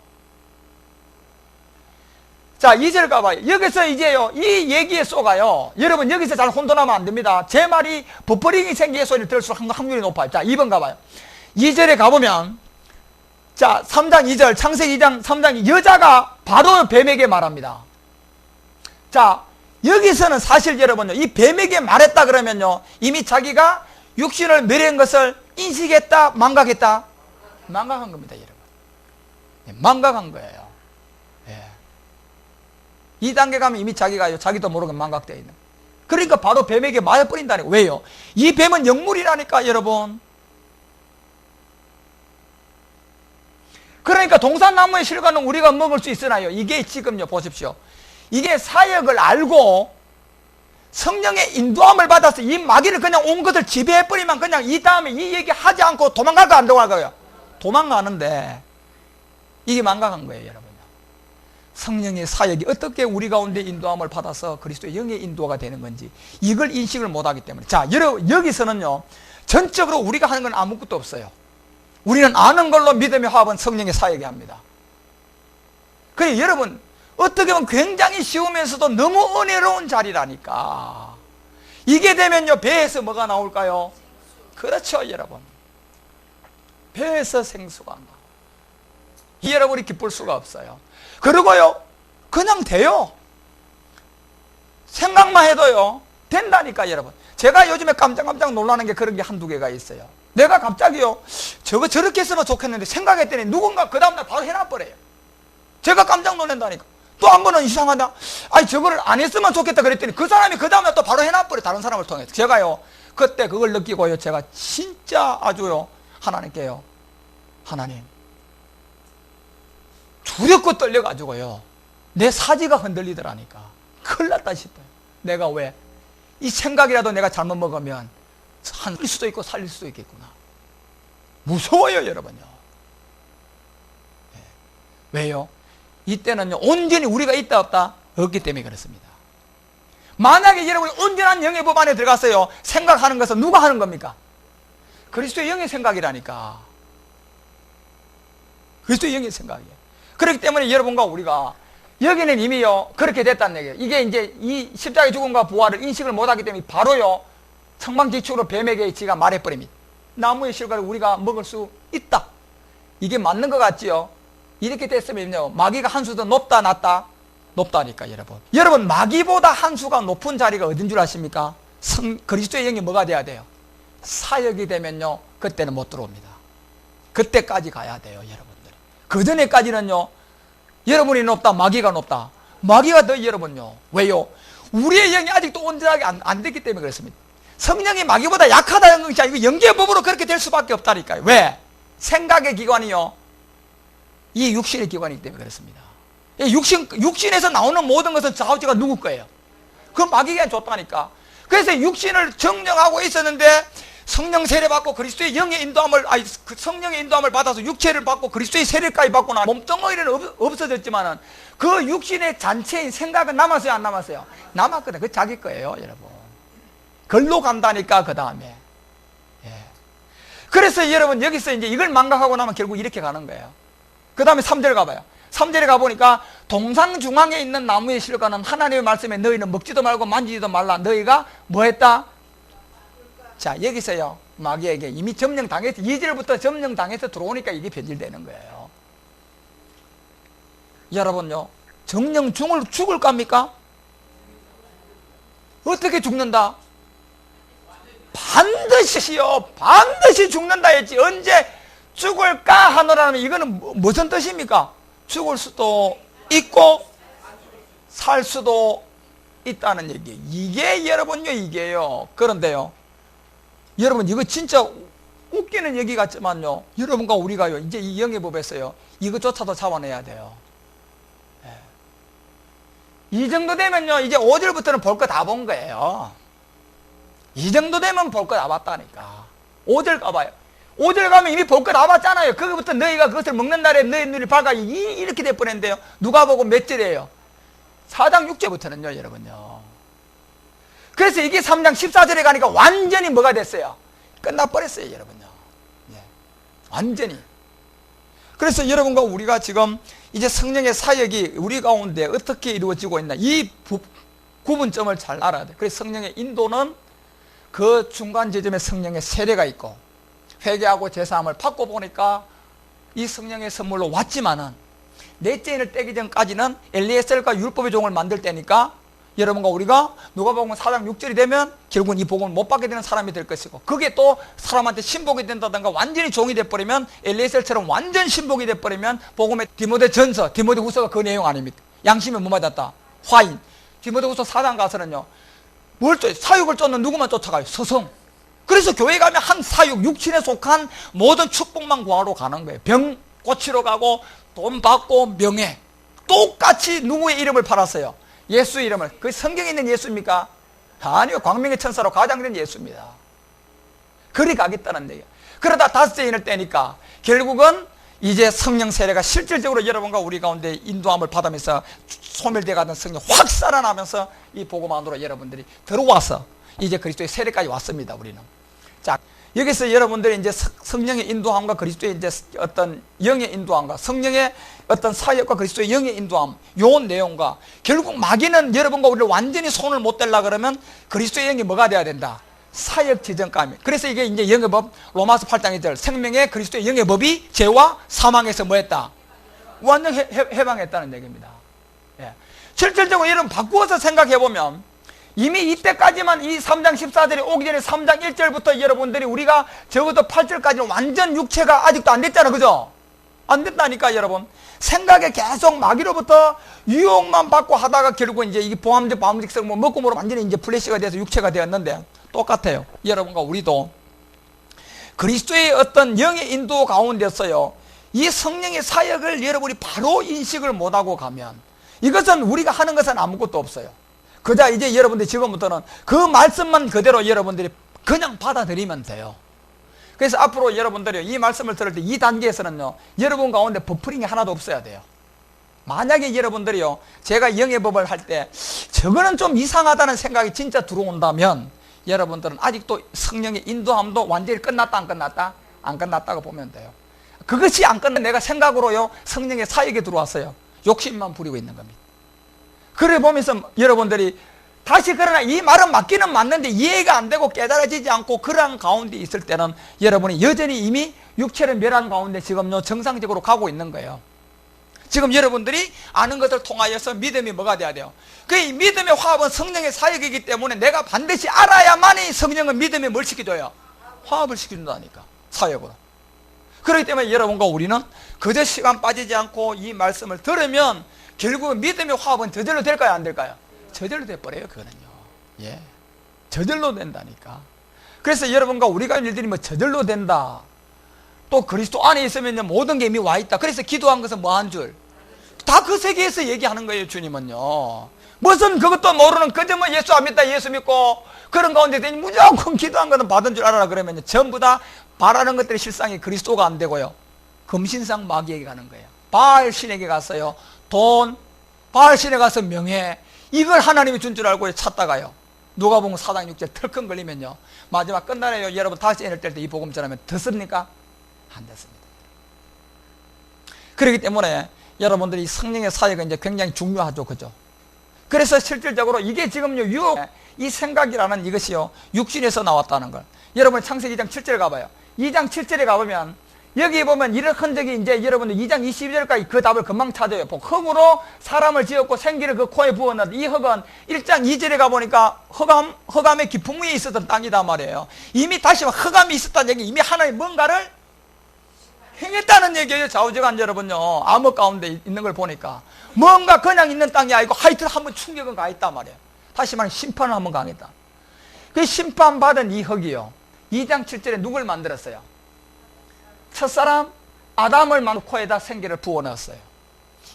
자, 2절 가봐요. 여기서 이제요, 이 얘기에 쏘가요. 여러분, 여기서 잘 혼돈하면 안 됩니다. 제 말이 버퍼링이 생기게 소리를 들을수록 확률이 높아요. 자, 2번 가봐요. 2절에 가보면, 자, 3장 2절, 창세기 2장 3장, 여자가 바로 뱀에게 말합니다. 자, 여기서는 사실 여러분요, 이 뱀에게 말했다 그러면요, 이미 자기가 육신을 멸한 것을 인식했다, 망각했다? 망각한 겁니다, 여러분. 네, 망각한 거예요. 이 단계 가면 이미 자기가 자기도 모르게 망각되어 있는. 그러니까 바로 뱀에게 맞아버린다니까. 왜요? 이 뱀은 영물이라니까, 여러분. 그러니까 동산나무의 실과는 우리가 먹을 수 있으나요? 이게 지금요, 보십시오. 이게 사역을 알고 성령의 인도함을 받아서 이 마귀를 그냥 온 것을 지배해버리면 그냥 이 다음에 이 얘기 하지 않고 도망갈까 안 도망갈까요? 도망가는데 이게 망각한 거예요, 여러분. 성령의 사역이 어떻게 우리 가운데 인도함을 받아서 그리스도의 영의 인도가 되는 건지 이걸 인식을 못하기 때문에. 자, 여기서는요, 전적으로 우리가 하는 건 아무것도 없어요. 우리는 아는 걸로 믿음의 화합은 성령의 사역이 합니다. 그래 여러분, 어떻게 보면 굉장히 쉬우면서도 너무 은혜로운 자리라니까. 이게 되면요, 배에서 뭐가 나올까요? 그렇죠, 여러분. 배에서 생수가 나와. 여러분이 기쁠 수가 없어요. 그리고요, 그냥 돼요. 생각만 해도요, 된다니까, 여러분. 제가 요즘에 깜짝깜짝 놀라는 게 그런 게 한두 개가 있어요. 내가 갑자기요, 저거 저렇게 했으면 좋겠는데 생각했더니 누군가 그 다음날 바로 해놔버려요. 제가 깜짝 놀란다니까. 또 한 번은 이상하다. 아니, 저거를 안 했으면 좋겠다 그랬더니 그 사람이 그 다음날 또 바로 해놔버려요. 다른 사람을 통해서. 제가요, 그때 그걸 느끼고요, 제가 진짜 아주요, 하나님께요, 하나님, 두렵고 떨려가지고요, 내 사지가 흔들리더라니까. 큰일 났다 싶어요. 내가 왜? 이 생각이라도 내가 잘못 먹으면 살릴 수도 있고 살릴 수도 있겠구나. 무서워요, 여러분요. 네. 왜요? 이때는요, 온전히 우리가 있다 없다? 없기 때문에 그렇습니다. 만약에 여러분이 온전한 영의 법 안에 들어갔어요, 생각하는 것은 누가 하는 겁니까? 그리스도의 영의 생각이라니까. 그리스도의 영의 생각이에요. 그렇기 때문에 여러분과 우리가 여기는 이미요, 그렇게 됐다는 얘기예요. 이게 이제 이 십자가의 죽음과 부활을 인식을 못하기 때문에 바로요, 청방지축으로 뱀에게 지가 말해버립니다. 나무의 실과를 우리가 먹을 수 있다. 이게 맞는 것 같지요? 이렇게 됐으면요, 마귀가 한 수 더 높다 낮다? 높다니까, 여러분. 여러분, 마귀보다 한 수가 높은 자리가 어딘 줄 아십니까? 그리스도의 영이 뭐가 돼야 돼요? 사역이 되면요, 그때는 못 들어옵니다. 그때까지 가야 돼요, 여러분들. 그 전에까지는요, 여러분이 높다, 마귀가 높다. 마귀가 더 여러분요. 왜요? 우리의 영이 아직도 온전하게 안 됐기 때문에 그렇습니다. 성령이 마귀보다 약하다는 것이 아니고 영계의 법으로 그렇게 될 수밖에 없다니까요. 왜? 생각의 기관이요, 이 육신의 기관이기 때문에 그렇습니다. 육신에서 나오는 모든 것은 좌우지가 누구 거예요? 그 마귀가 좋다니까. 그래서 육신을 정령하고 있었는데 성령 세례 받고 그리스도의 영의 인도함을, 성령의 인도함을 받아서 육체를 받고 그리스도의 세례까지 받고 나 몸뚱어리는 없어졌지만은 그 육신의 잔체인 생각은 남았어요, 안 남았어요? 남았거든. 그 자기 거예요, 여러분. 걸로 간다니까, 그 다음에. 예. 그래서 여러분, 여기서 이제 이걸 망각하고 나면 결국 이렇게 가는 거예요. 그 다음에 3절 가봐요. 3절에 가보니까 동상 중앙에 있는 나무의 실과는 하나님의 말씀에 너희는 먹지도 말고 만지지도 말라. 너희가 뭐 했다? 자, 여기서요, 마귀에게 이미 점령당해서, 2절부터 점령당해서 들어오니까 이게 변질되는 거예요. 여러분요, 정령 죽을 겁니까? 어떻게 죽는다? 반드시 죽는다 했지. 언제 죽을까 하노라면 이거는 무슨 뜻입니까? 죽을 수도 있고 살 수도 있다는 얘기예요. 이게 여러분요, 이게요. 그런데요, 여러분, 이거 진짜 웃기는 얘기 같지만요, 여러분과 우리가요, 이제 이 영의 법에서요, 이것조차도 잡아내야 돼요. 예. 이 정도 되면요, 이제 5절부터는 볼 거 다 본 거예요. 이 정도 되면 볼 거 다 봤다니까. 5절 가봐요. 5절 가면 이미 볼 거 다 봤잖아요. 거기부터 너희가 그것을 먹는 날에 너희 눈이 밝아, 이렇게 될 뻔했는데요. 누가 보고 몇 절이에요? 4장 6절부터는요, 여러분요. 그래서 이게 3장 14절에 가니까 완전히 뭐가 됐어요? 끝나버렸어요, 여러분요. 예. 완전히. 그래서 여러분과 우리가 지금 이제 성령의 사역이 우리 가운데 어떻게 이루어지고 있나, 이 구분점을 잘 알아야 돼요. 그래서 성령의 인도는 그 중간 지점에 성령의 세례가 있고, 회개하고 제사함을 받고 보니까 이 성령의 선물로 왔지만은, 넷째 인을 떼기 전까지는 엘리에셀과 율법의 종을 만들 때니까, 여러분과 우리가 누가복음 4장 6절이 되면 결국은 이 복음을 못 받게 되는 사람이 될 것이고, 그게 또 사람한테 신복이 된다든가 완전히 종이 돼버리면, 엘리에셀처럼 완전 신복이 돼버리면, 복음의 디모데전서, 디모데후서가 그 내용 아닙니까? 양심에 뭐 맞았다? 화인. 디모데후서 4장 가서는요, 사육을 쫓는 누구만 쫓아가요? 스승. 그래서 교회 가면 한 사육, 육신에 속한 모든 축복만 구하러 가는 거예요. 병 고치러 가고, 돈 받고, 명예. 똑같이 누구의 이름을 팔았어요? 예수 이름을. 그 성경에 있는 예수입니까? 아니요, 광명의 천사로 가장된 예수입니다. 그리 가겠다는 얘기예요. 그러다 5째 인을 떼니까 결국은 이제 성령 세례가 실질적으로 여러분과 우리 가운데 인도함을 받으면서 소멸되어 가던 성령 확 살아나면서 이 복음 안으로 여러분들이 들어와서 이제 그리스도의 세례까지 왔습니다. 우리는. 자, 여기서 여러분들이 이제 성령의 인도함과 그리스도의 이제 어떤 영의 인도함과 성령의 어떤 사역과 그리스도의 영의 인도함, 요 내용과 결국 마귀는 여러분과 우리를 완전히 손을 못 댈라 그러면 그리스도의 영이 뭐가 돼야 된다? 사역 지정감이. 그래서 이게 이제 영의 법, 로마서 8장 2절, 생명의 그리스도의 영의 법이 죄와 사망에서 뭐 했다? 완전 해방했다는 얘기입니다. 예. 실질적으로 여러분 바꾸어서 생각해 보면 이미 이때까지만 이 3장 14절이 오기 전에 3장 1절부터 여러분들이 우리가 적어도 8절까지는 완전 육체가 아직도 안 됐잖아, 그죠? 안 됐다니까, 여러분. 생각에 계속 마귀로부터 유혹만 받고 하다가 결국 이제 이게 보암적, 방음직성, 뭐 먹고 뭐로 완전히 이제 플래시가 돼서 육체가 되었는데 똑같아요. 여러분과 우리도 그리스도의 어떤 영의 인도 가운데서요, 이 성령의 사역을 여러분이 바로 인식을 못하고 가면 이것은 우리가 하는 것은 아무것도 없어요. 그자 이제 여러분들이 지금부터는 그 말씀만 그대로 여러분들이 그냥 받아들이면 돼요. 그래서 앞으로 여러분들이 이 말씀을 들을 때 이 단계에서는요, 여러분 가운데 버프링이 하나도 없어야 돼요. 만약에 여러분들이요, 제가 영의 법을 할 때 저거는 좀 이상하다는 생각이 진짜 들어온다면 여러분들은 아직도 성령의 인도함도 완전히 끝났다 안 끝났다? 안 끝났다고 보면 돼요. 그것이 안 끝난 내가 생각으로요, 성령의 사역에 들어왔어요. 욕심만 부리고 있는 겁니다. 그래 보면서 여러분들이 다시 그러나 이 말은 맞기는 맞는데 이해가 안 되고 깨달아지지 않고 그러한 가운데 있을 때는 여러분이 여전히 이미 육체를 멸한 가운데 지금요 정상적으로 가고 있는 거예요. 지금 여러분들이 아는 것을 통하여서 믿음이 뭐가 돼야 돼요? 그 이 믿음의 화합은 성령의 사역이기 때문에 내가 반드시 알아야만이 성령은 믿음에 뭘 시켜줘요? 화합을 시켜준다니까, 사역으로. 그렇기 때문에 여러분과 우리는 그저 시간 빠지지 않고 이 말씀을 들으면 결국은 믿음의 화합은 저절로 될까요, 안 될까요? 저절로 돼버려요, 그거는요. 예. 저절로 된다니까. 그래서 여러분과 우리가 일들이 뭐 저절로 된다. 또 그리스도 안에 있으면 모든 게 이미 와 있다. 그래서 기도한 것은 뭐 한 줄? 다 그 세계에서 얘기하는 거예요, 주님은요. 무슨 그것도 모르는 그저 뭐 예수 안 믿다, 예수 믿고 그런 가운데 되니 무조건 기도한 것은 받은 줄 알아라 그러면 전부 다 바라는 것들의 실상이 그리스도가 안 되고요, 금신상 마귀에게 가는 거예요. 바알 신에게 갔어요. 돈, 바알 신에 가서 명예, 이걸 하나님이 준 줄 알고 찾다가요, 누가복음 4장 6절 털컹 걸리면요, 마지막 끝날에요, 여러분 다시 애를 뗄 때 이 복음 전하면 듣습니까? 안 듣습니다. 그렇기 때문에 여러분들이 성령의 사역은 이제 굉장히 중요하죠, 그죠? 그래서 실질적으로 이게 지금요, 유혹, 이 생각이라는 이것이요, 육신에서 나왔다는 걸. 여러분 창세기 2장 7절 가봐요. 2장 7절에 가보면 여기 보면 이런 흔적이 이제 여러분들 2장 22절까지 그 답을 금방 찾아요. 흙으로 사람을 지었고 생기를 그 코에 부었는데 이 흙은 1장 2절에 가보니까 흑암의 깊은 위에 있었던 땅이다 말이에요. 이미 다시 흑암이 있었다는 얘기, 이미 하나님 뭔가를 행했다는 얘기예요. 좌우지간 여러분요, 암흑 가운데 있는 걸 보니까 뭔가 그냥 있는 땅이 아니고 하여튼 한번 충격은 가 있단 말이에요. 다시 말하면 심판을 한번 가겠다. 그 심판받은 이 흙이요, 2장 7절에 누굴 만들었어요? 첫사람 아담을 만든 코에다 생기를 부어넣었어요.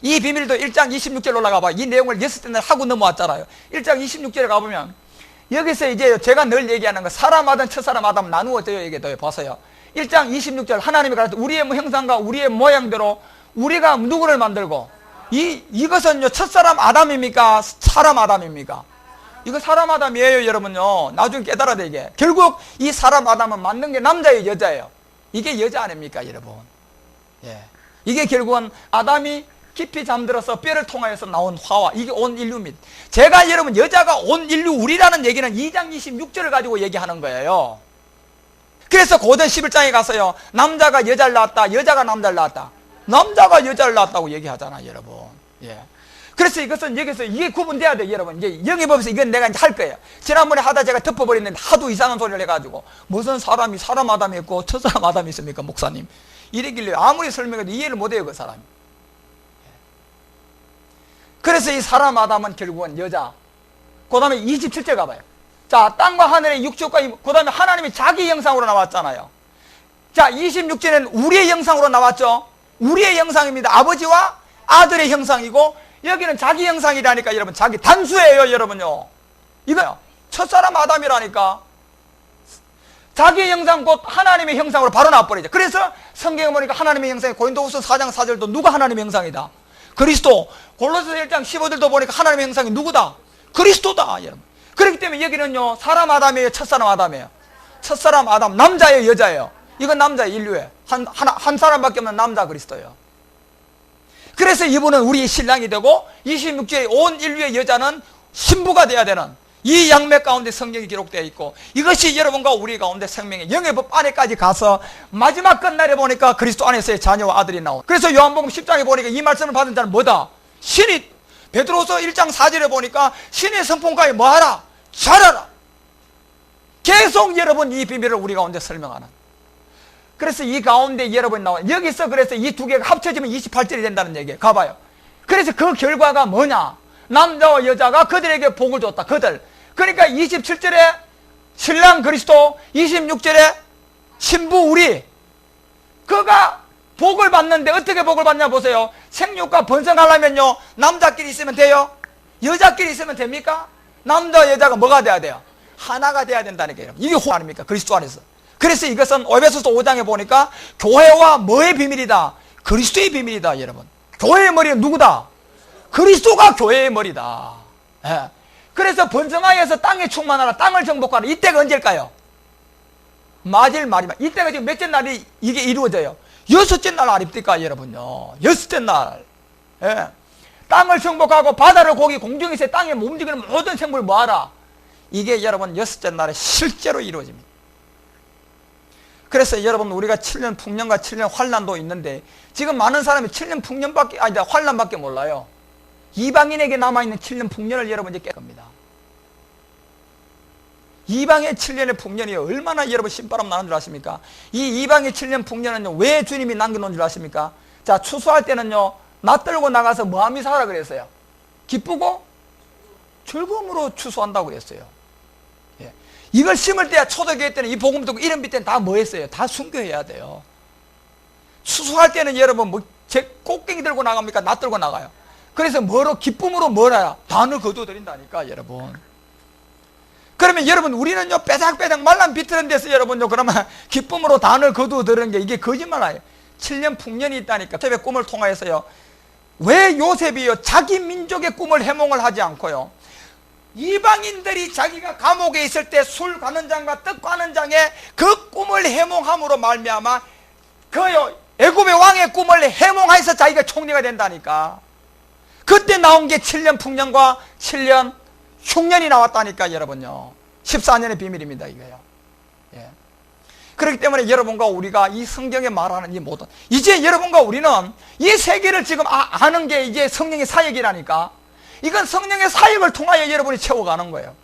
이 비밀도 1장 26절 올라가 봐요. 이 내용을 6날 하고 넘어왔잖아요. 1장 26절에 가보면 여기서 이제 제가 늘 얘기하는 거, 사람 아담, 첫사람 아담 나누어져요. 이게 더 보세요. 1장 26절 하나님이 가르쳐 우리의 형상과 우리의 모양대로 우리가 누구를 만들고, 이것은요 첫사람 아담입니까? 사람 아담입니까? 이거 사람 아담이에요, 여러분요. 나중에 깨달아야 돼. 이게 결국 이 사람 아담은 만든 게 남자예요, 여자예요? 이게 여자 아닙니까, 여러분? 예. 이게 결국은 아담이 깊이 잠들어서 뼈를 통하여서 나온 화와, 이게 온 인류입니다. 제가 여러분 여자가 온 인류 우리라는 얘기는 2장 26절을 가지고 얘기하는 거예요. 그래서 고전 11장에 가서요, 남자가 여자를 낳았다, 여자가 남자를 낳았다, 남자가 여자를 낳았다고 얘기하잖아, 여러분. 예. 그래서 이것은 여기서 이게 구분돼야 돼요, 여러분. 이제 영의 법에서 이건 내가 이제 할 거예요. 지난번에 하다 제가 덮어버렸는데 하도 이상한 소리를 해가지고 무슨 사람이 사람 아담이 있고 첫사람 아담이 있습니까, 목사님? 이래길래 아무리 설명해도 이해를 못해요, 그 사람이. 그래서 이 사람 아담은 결국은 여자. 그 다음에 27절 가봐요. 자, 땅과 하늘의 육축과 그 다음에 하나님이 자기 형상으로 나왔잖아요. 자, 26절에는 우리의 형상으로 나왔죠. 우리의 형상입니다. 아버지와 아들의 형상이고, 여기는 자기 형상이라니까, 여러분. 자기 단수예요, 여러분요. 이거요, 첫사람 아담이라니까. 자기 형상 곧 하나님의 형상으로 바로 나와버리죠. 그래서 성경에 보니까 하나님의 형상이 고린도후서 4장 4절도 누가 하나님의 형상이다? 그리스도. 골로새서 1장 15절도 보니까 하나님의 형상이 누구다? 그리스도다, 여러분. 그렇기 때문에 여기는요, 사람 아담이에요, 첫사람 아담이에요? 첫사람 아담, 남자예요, 여자예요? 이건 남자예요, 인류에. 한 사람밖에 없는 남자 그리스도예요. 그래서 이분은 우리 신랑이 되고 26절에 온 인류의 여자는 신부가 되어야 되는 이 양맥 가운데 성경이 기록되어 있고, 이것이 여러분과 우리 가운데 생명의 영의 법 안에까지 가서 마지막 끝날에 보니까 그리스도 안에서의 자녀와 아들이 나온. 그래서 요한복음 10장에 보니까 이 말씀을 받은 자는 뭐다? 신이, 베드로서 1장 4절에 보니까 신의 성품가에 뭐하라? 잘하라. 계속 여러분 이 비밀을 우리 가운데 설명하는. 그래서 이 가운데 여러분이 나와. 여기서 그래서 이 두 개가 합쳐지면 28절이 된다는 얘기예요. 가봐요. 그래서 그 결과가 뭐냐? 남자와 여자가 그들에게 복을 줬다. 그들. 그러니까 27절에 신랑 그리스도, 26절에 신부 우리. 그가 복을 받는데 어떻게 복을 받냐 보세요. 생육과 번성하려면요, 남자끼리 있으면 돼요? 여자끼리 있으면 됩니까? 남자 여자가 뭐가 돼야 돼요? 하나가 돼야 된다는 게 이게 호 아닙니까? 그리스도 안에서. 그래서 이것은 에베소서 5장에 보니까 교회와 뭐의 비밀이다? 그리스도의 비밀이다, 여러분. 교회의 머리는 누구다? 그리스도가 교회의 머리다. 예. 그래서 번성하여서 땅에 충만하라, 땅을 정복하라. 이때가 언제일까요? 맞을 말이면 이때가 지금 몇째 날이 이게 이루어져요? 6째 날 아닙니까, 여러분요? 6째 날. 예. 땅을 정복하고 바다를 고기, 공중에서 땅에 움직이는 모든 생물 뭐하라? 이게 여러분 6째 날에 실제로 이루어집니다. 그래서 여러분 우리가 7년 풍년과 7년 환란도 있는데, 지금 많은 사람이 7년 풍년밖에, 아니 환란밖에 몰라요. 이방인에게 남아있는 7년 풍년을 여러분 이제 깰 겁니다. 이방의 7년의 풍년이 얼마나 여러분 신바람 나는 줄 아십니까? 이 이방의 7년 풍년은요, 왜 주님이 남겨놓은 줄 아십니까? 자, 추수할 때는요, 낯들고 나가서 뭐하면서 하라 그랬어요? 기쁘고 즐거움으로 추수한다고 그랬어요. 예. 이걸 심을 때야, 초대교회 때는 이 복음 듣고 이름 빛 때는 다 뭐 했어요? 다 순교해야 돼요. 추수할 때는 여러분 뭐 제 꽃갱이 들고 나갑니까? 낯들고 나가요. 그래서 뭐로? 기쁨으로 뭐라? 단을 거두어드린다니까, 여러분. 그러면 여러분 우리는요, 빼작빼작 말랑 비틀은 데서 여러분요, 그러면 기쁨으로 단을 거두어드리는 게 이게 거짓말 아니에요. 7년 풍년이 있다니까. 요셉의 꿈을 통하여서요, 왜 요셉이요 자기 민족의 꿈을 해몽을 하지 않고요, 이방인들이 자기가 감옥에 있을 때 술 가는 장과 떡 가는 장에 그 꿈을 해몽함으로 말미암아 그요 애굽의 왕의 꿈을 해몽해서 자기가 총리가 된다니까. 그때 나온 게 7년 풍년과 7년 흉년이 나왔다니까, 여러분요. 14년의 비밀입니다, 이거요. 예. 그렇기 때문에 여러분과 우리가 이 성경에 말하는 이 모든, 이제 여러분과 우리는 이 세계를 지금 아는 게 이제 성령의 사역이라니까. 이건 성령의 사역을 통하여 여러분이 채워가는 거예요.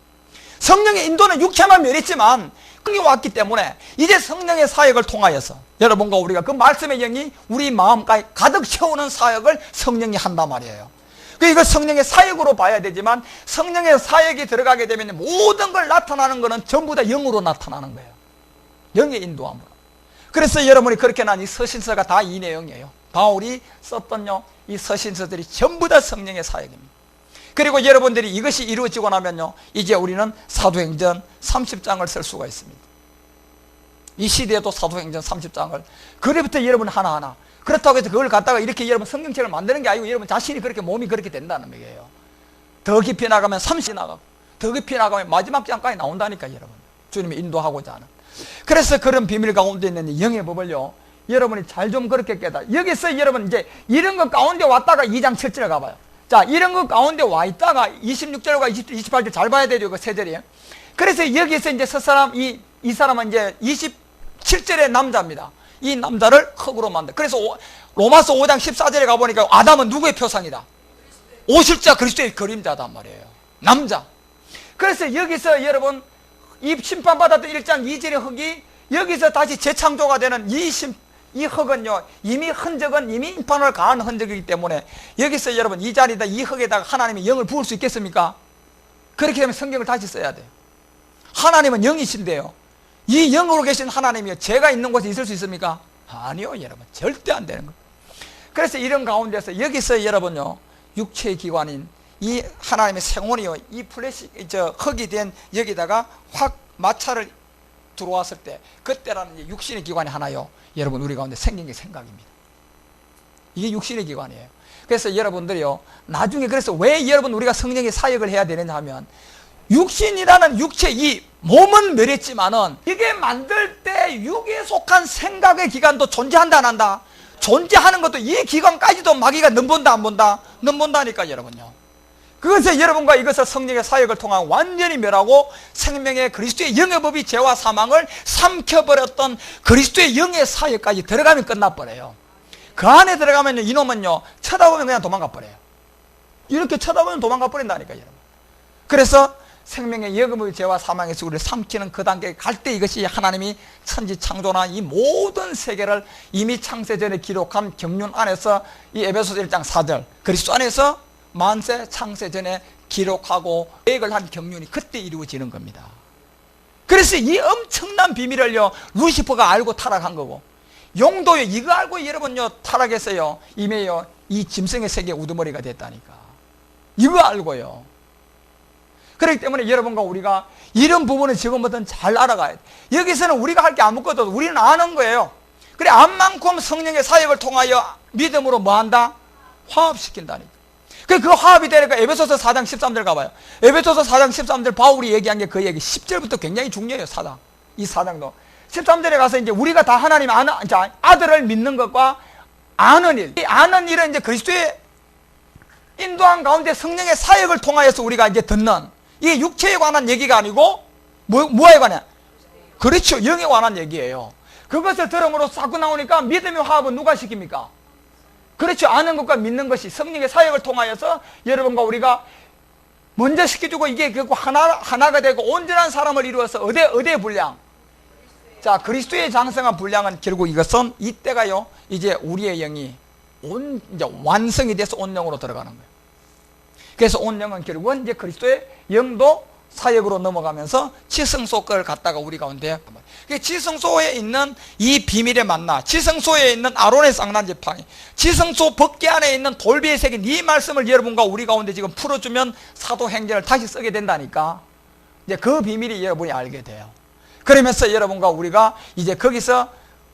성령의 인도는 육체만 멸했지만 그게 왔기 때문에 이제 성령의 사역을 통하여서 여러분과 우리가 그 말씀의 영이 우리 마음까지 가득 채우는 사역을 성령이 한단 말이에요. 이거 성령의 사역으로 봐야 되지만, 성령의 사역이 들어가게 되면 모든 걸 나타나는 것은 전부 다 영으로 나타나는 거예요. 영의 인도함으로. 그래서 여러분이 그렇게 난 이 서신서가 다 이 내용이에요. 바울이 썼던요, 이 서신서들이 전부 다 성령의 사역입니다. 그리고 여러분들이 이것이 이루어지고 나면요, 이제 우리는 사도행전 30장을 쓸 수가 있습니다. 이 시대에도 사도행전 30장을, 그래부터 여러분 하나하나, 그렇다고 해서 그걸 갖다가 이렇게 여러분 성경책을 만드는 게 아니고 여러분 자신이 그렇게 몸이 그렇게 된다는 얘기예요. 더 깊이 나가면 30이 나가고, 더 깊이 나가면 마지막 장까지 나온다니까, 여러분. 주님이 인도하고자 하는. 그래서 그런 비밀 가운데 있는 영의 법을요, 여러분이 잘 좀 그렇게 깨달아. 여기서 여러분 이제 이런 것 가운데 왔다가 2장 7절 가봐요. 자, 이런 것 가운데 와 있다가 26절과 28절 잘 봐야 되죠, 그 세 절이에요. 그래서 여기서 이제 서 이 사람은 이제 27절의 남자입니다. 이 남자를 흙으로 만들. 그래서 로마서 5장 14절에 가보니까 아담은 누구의 표상이다? 오실 자 그리스도의 그림자단 말이에요. 남자. 그래서 여기서 여러분 이 심판받았던 1장 2절의 흙이 여기서 다시 재창조가 되는 이 흙은요, 이미 흔적은 이미 심판을 가한 흔적이기 때문에 여기서 여러분 이 자리에다 이 흙에다가 하나님의 영을 부을 수 있겠습니까? 그렇게 되면 성경을 다시 써야 돼요. 하나님은 영이신데요, 이 영으로 계신 하나님이요, 죄가 있는 곳에 있을 수 있습니까? 아니요, 여러분. 절대 안 되는 거예요. 그래서 이런 가운데서 여기서 여러분요, 육체의 기관인 이 하나님의 생혼이요, 이 흙이 된 여기다가 확 마찰을 들어왔을 때, 그때라는 육신의 기관이 하나요, 여러분 우리 가운데 생긴 게 생각입니다. 이게 육신의 기관이에요. 그래서 여러분들이요, 나중에, 그래서 왜 여러분 우리가 성령의 사역을 해야 되느냐 하면, 육신이라는 육체, 이 몸은 멸했지만은 이게 만들 때 육에 속한 생각의 기관도 존재한다 안 한다? 존재하는 것도 이 기관까지도 마귀가 넘본다 안 본다? 넘본다니까 여러분요. 그것에 여러분과 이것을 성령의 사역을 통한 완전히 멸하고 생명의 그리스도의 영의 법이 죄와 사망을 삼켜버렸던 그리스도의 영의 사역까지 들어가면 끝나버려요. 그 안에 들어가면요, 이놈은요, 쳐다보면 그냥 도망가버려요. 이렇게 쳐다보면 도망가버린다니까 여러분. 그래서 생명의 영의 법이 죄와 사망에서 우리를 삼키는 그 단계에 갈 때 이것이 하나님이 천지 창조나 이 모든 세계를 이미 창세전에 기록한 경륜 안에서 이 에베소서 1장 4절 그리스도 안에서 만세 창세전에 기록하고 계획을 한 경륜이 그때 이루어지는 겁니다. 그래서 이 엄청난 비밀을요, 루시퍼가 알고 타락한 거고, 용도요, 이거 알고 여러분요 타락했어요. 이미요 이 짐승의 세계 우두머리가 됐다니까. 이거 알고요. 그렇기 때문에 여러분과 우리가 이런 부분을 지금부터는 잘 알아가야 돼. 여기서는 우리가 할 게 아무것도 없어. 우리는 아는 거예요. 그래, 안 만큼 성령의 사역을 통하여 믿음으로 뭐한다? 화합시킨다니까. 그 화합이 되니까 에베소서 4장 13절 가봐요. 에베소서 4장 13절 바울이 얘기한 게 그 얘기 10절부터 굉장히 중요해요. 이 4장도 13절에 가서 이제 우리가 다 하나님 아들을 믿는 것과 아는 일, 이 아는 일은 이제 그리스도의 인도한 가운데 성령의 사역을 통하여서 우리가 이제 듣는, 이게 육체에 관한 얘기가 아니고 뭐에 관한? 그렇죠, 영에 관한 얘기예요. 그것을 들음으로 자꾸 나오니까 믿음의 화합은 누가 시킵니까? 그렇죠. 아는 것과 믿는 것이 성령의 사역을 통하여서 여러분과 우리가 먼저 시켜주고 이게 결국 하나가 되고 온전한 사람을 이루어서 어디의 분량? 자, 그리스도의 장성한 분량은 결국 이것은 이때가요, 이제 우리의 영이 이제 완성이 돼서 온영으로 들어가는 거예요. 그래서 온영은 결국은 이제 그리스도의 영도 사역으로 넘어가면서 지성소 걸 갖다가 우리 가운데, 지성소에 있는 이 비밀의 만나, 지성소에 있는 아론의 쌍난지팡이, 지성소 법궤 안에 있는 돌비의 새긴 이 말씀을 여러분과 우리 가운데 지금 풀어주면 사도행전을 다시 쓰게 된다니까. 이제 그 비밀이 여러분이 알게 돼요. 그러면서 여러분과 우리가 이제 거기서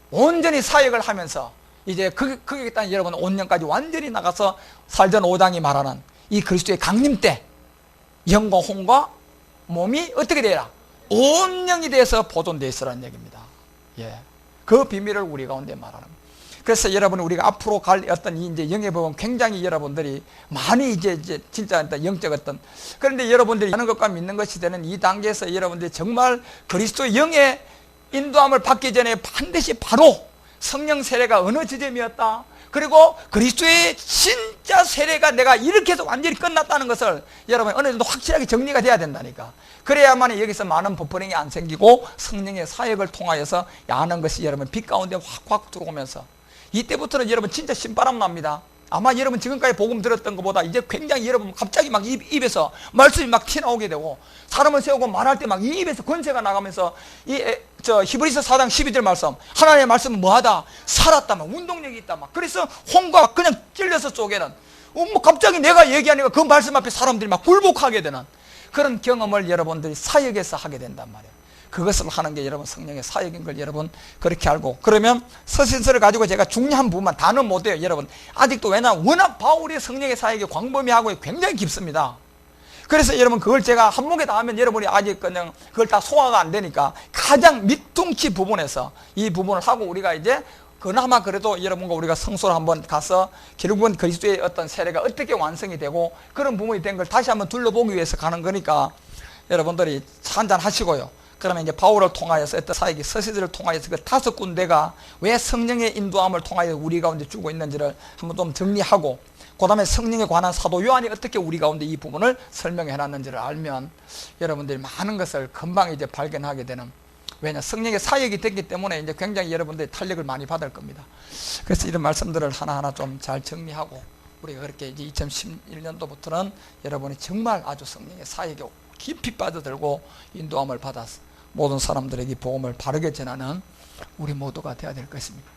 온전히 사역을 하면서 이제 거기에 딱 여러분 온영까지 완전히 나가서 살전 5장이 말하는 이 그리스도의 강림 때 영과 혼과 몸이 어떻게 되라? 온영이 돼서 보존되어 있으라는 얘기입니다. 예. 그 비밀을 우리 가운데 말하는. 그래서 여러분, 우리가 앞으로 갈 어떤 이제 영의 법은 굉장히 여러분들이 많이 이제 진짜 영적 어떤, 그런데 여러분들이 하는 것과 믿는 것이 되는 이 단계에서 여러분들이 정말 그리스도 영의 인도함을 받기 전에 반드시 바로 성령 세례가 어느 지점이었다, 그리고 그리스도의 진짜 세례가 내가 이렇게 해서 완전히 끝났다는 것을 여러분 어느 정도 확실하게 정리가 돼야 된다니까. 그래야만 여기서 많은 버퍼링이 안 생기고 성령의 사역을 통하여서 아는 것이 여러분 빛 가운데 확확 들어오면서 이때부터는 여러분 진짜 신바람 납니다. 아마 여러분 지금까지 복음 들었던 것보다 이제 굉장히 여러분 갑자기 막 입에서 말씀이 막 튀어나오게 되고, 사람을 세우고 말할 때 막 이 입에서 권세가 나가면서 히브리서 4장 12절 말씀, 하나님의 말씀은 뭐하다? 살았다, 막 운동력이 있다, 막. 그래서 혼과 그냥 찔려서 쪼개는, 뭐 갑자기 내가 얘기하니까 그 말씀 앞에 사람들이 막 굴복하게 되는 그런 경험을 여러분들이 사역에서 하게 된단 말이에요. 그것을 하는 게 여러분 성령의 사역인 걸 여러분 그렇게 알고, 그러면 서신서를 가지고 제가 중요한 부분만 다는 못해요. 여러분 아직도 왜냐하면 워낙 바울의 성령의 사역이 광범위하고 굉장히 깊습니다. 그래서 여러분 그걸 제가 한목에 다 하면 여러분이 아직 그냥 그걸 다 소화가 안 되니까 가장 밑둥치 부분에서 이 부분을 하고 우리가 이제 그나마 그래도 여러분과 우리가 성소를 한번 가서 결국은 그리스도의 어떤 세례가 어떻게 완성이 되고 그런 부분이 된 걸 다시 한번 둘러보기 위해서 가는 거니까 여러분들이 한잔 하시고요. 그러면 이제 바울을 통하여서 어떤 사역이 서신서를 통하여서 그 5군데가 왜 성령의 인도함을 통하여 우리 가운데 주고 있는지를 한번 좀 정리하고, 그 다음에 성령에 관한 사도 요한이 어떻게 우리 가운데 이 부분을 설명해 놨는지를 알면 여러분들이 많은 것을 금방 이제 발견하게 되는, 왜냐 성령의 사역이 됐기 때문에 이제 굉장히 여러분들이 탄력을 많이 받을 겁니다. 그래서 이런 말씀들을 하나하나 좀 잘 정리하고 우리가 그렇게 이제 2011년도부터는 여러분이 정말 아주 성령의 사역에 깊이 빠져들고 인도함을 받아서 모든 사람들에게 복음을 바르게 전하는 우리 모두가 되어야 될 것입니다.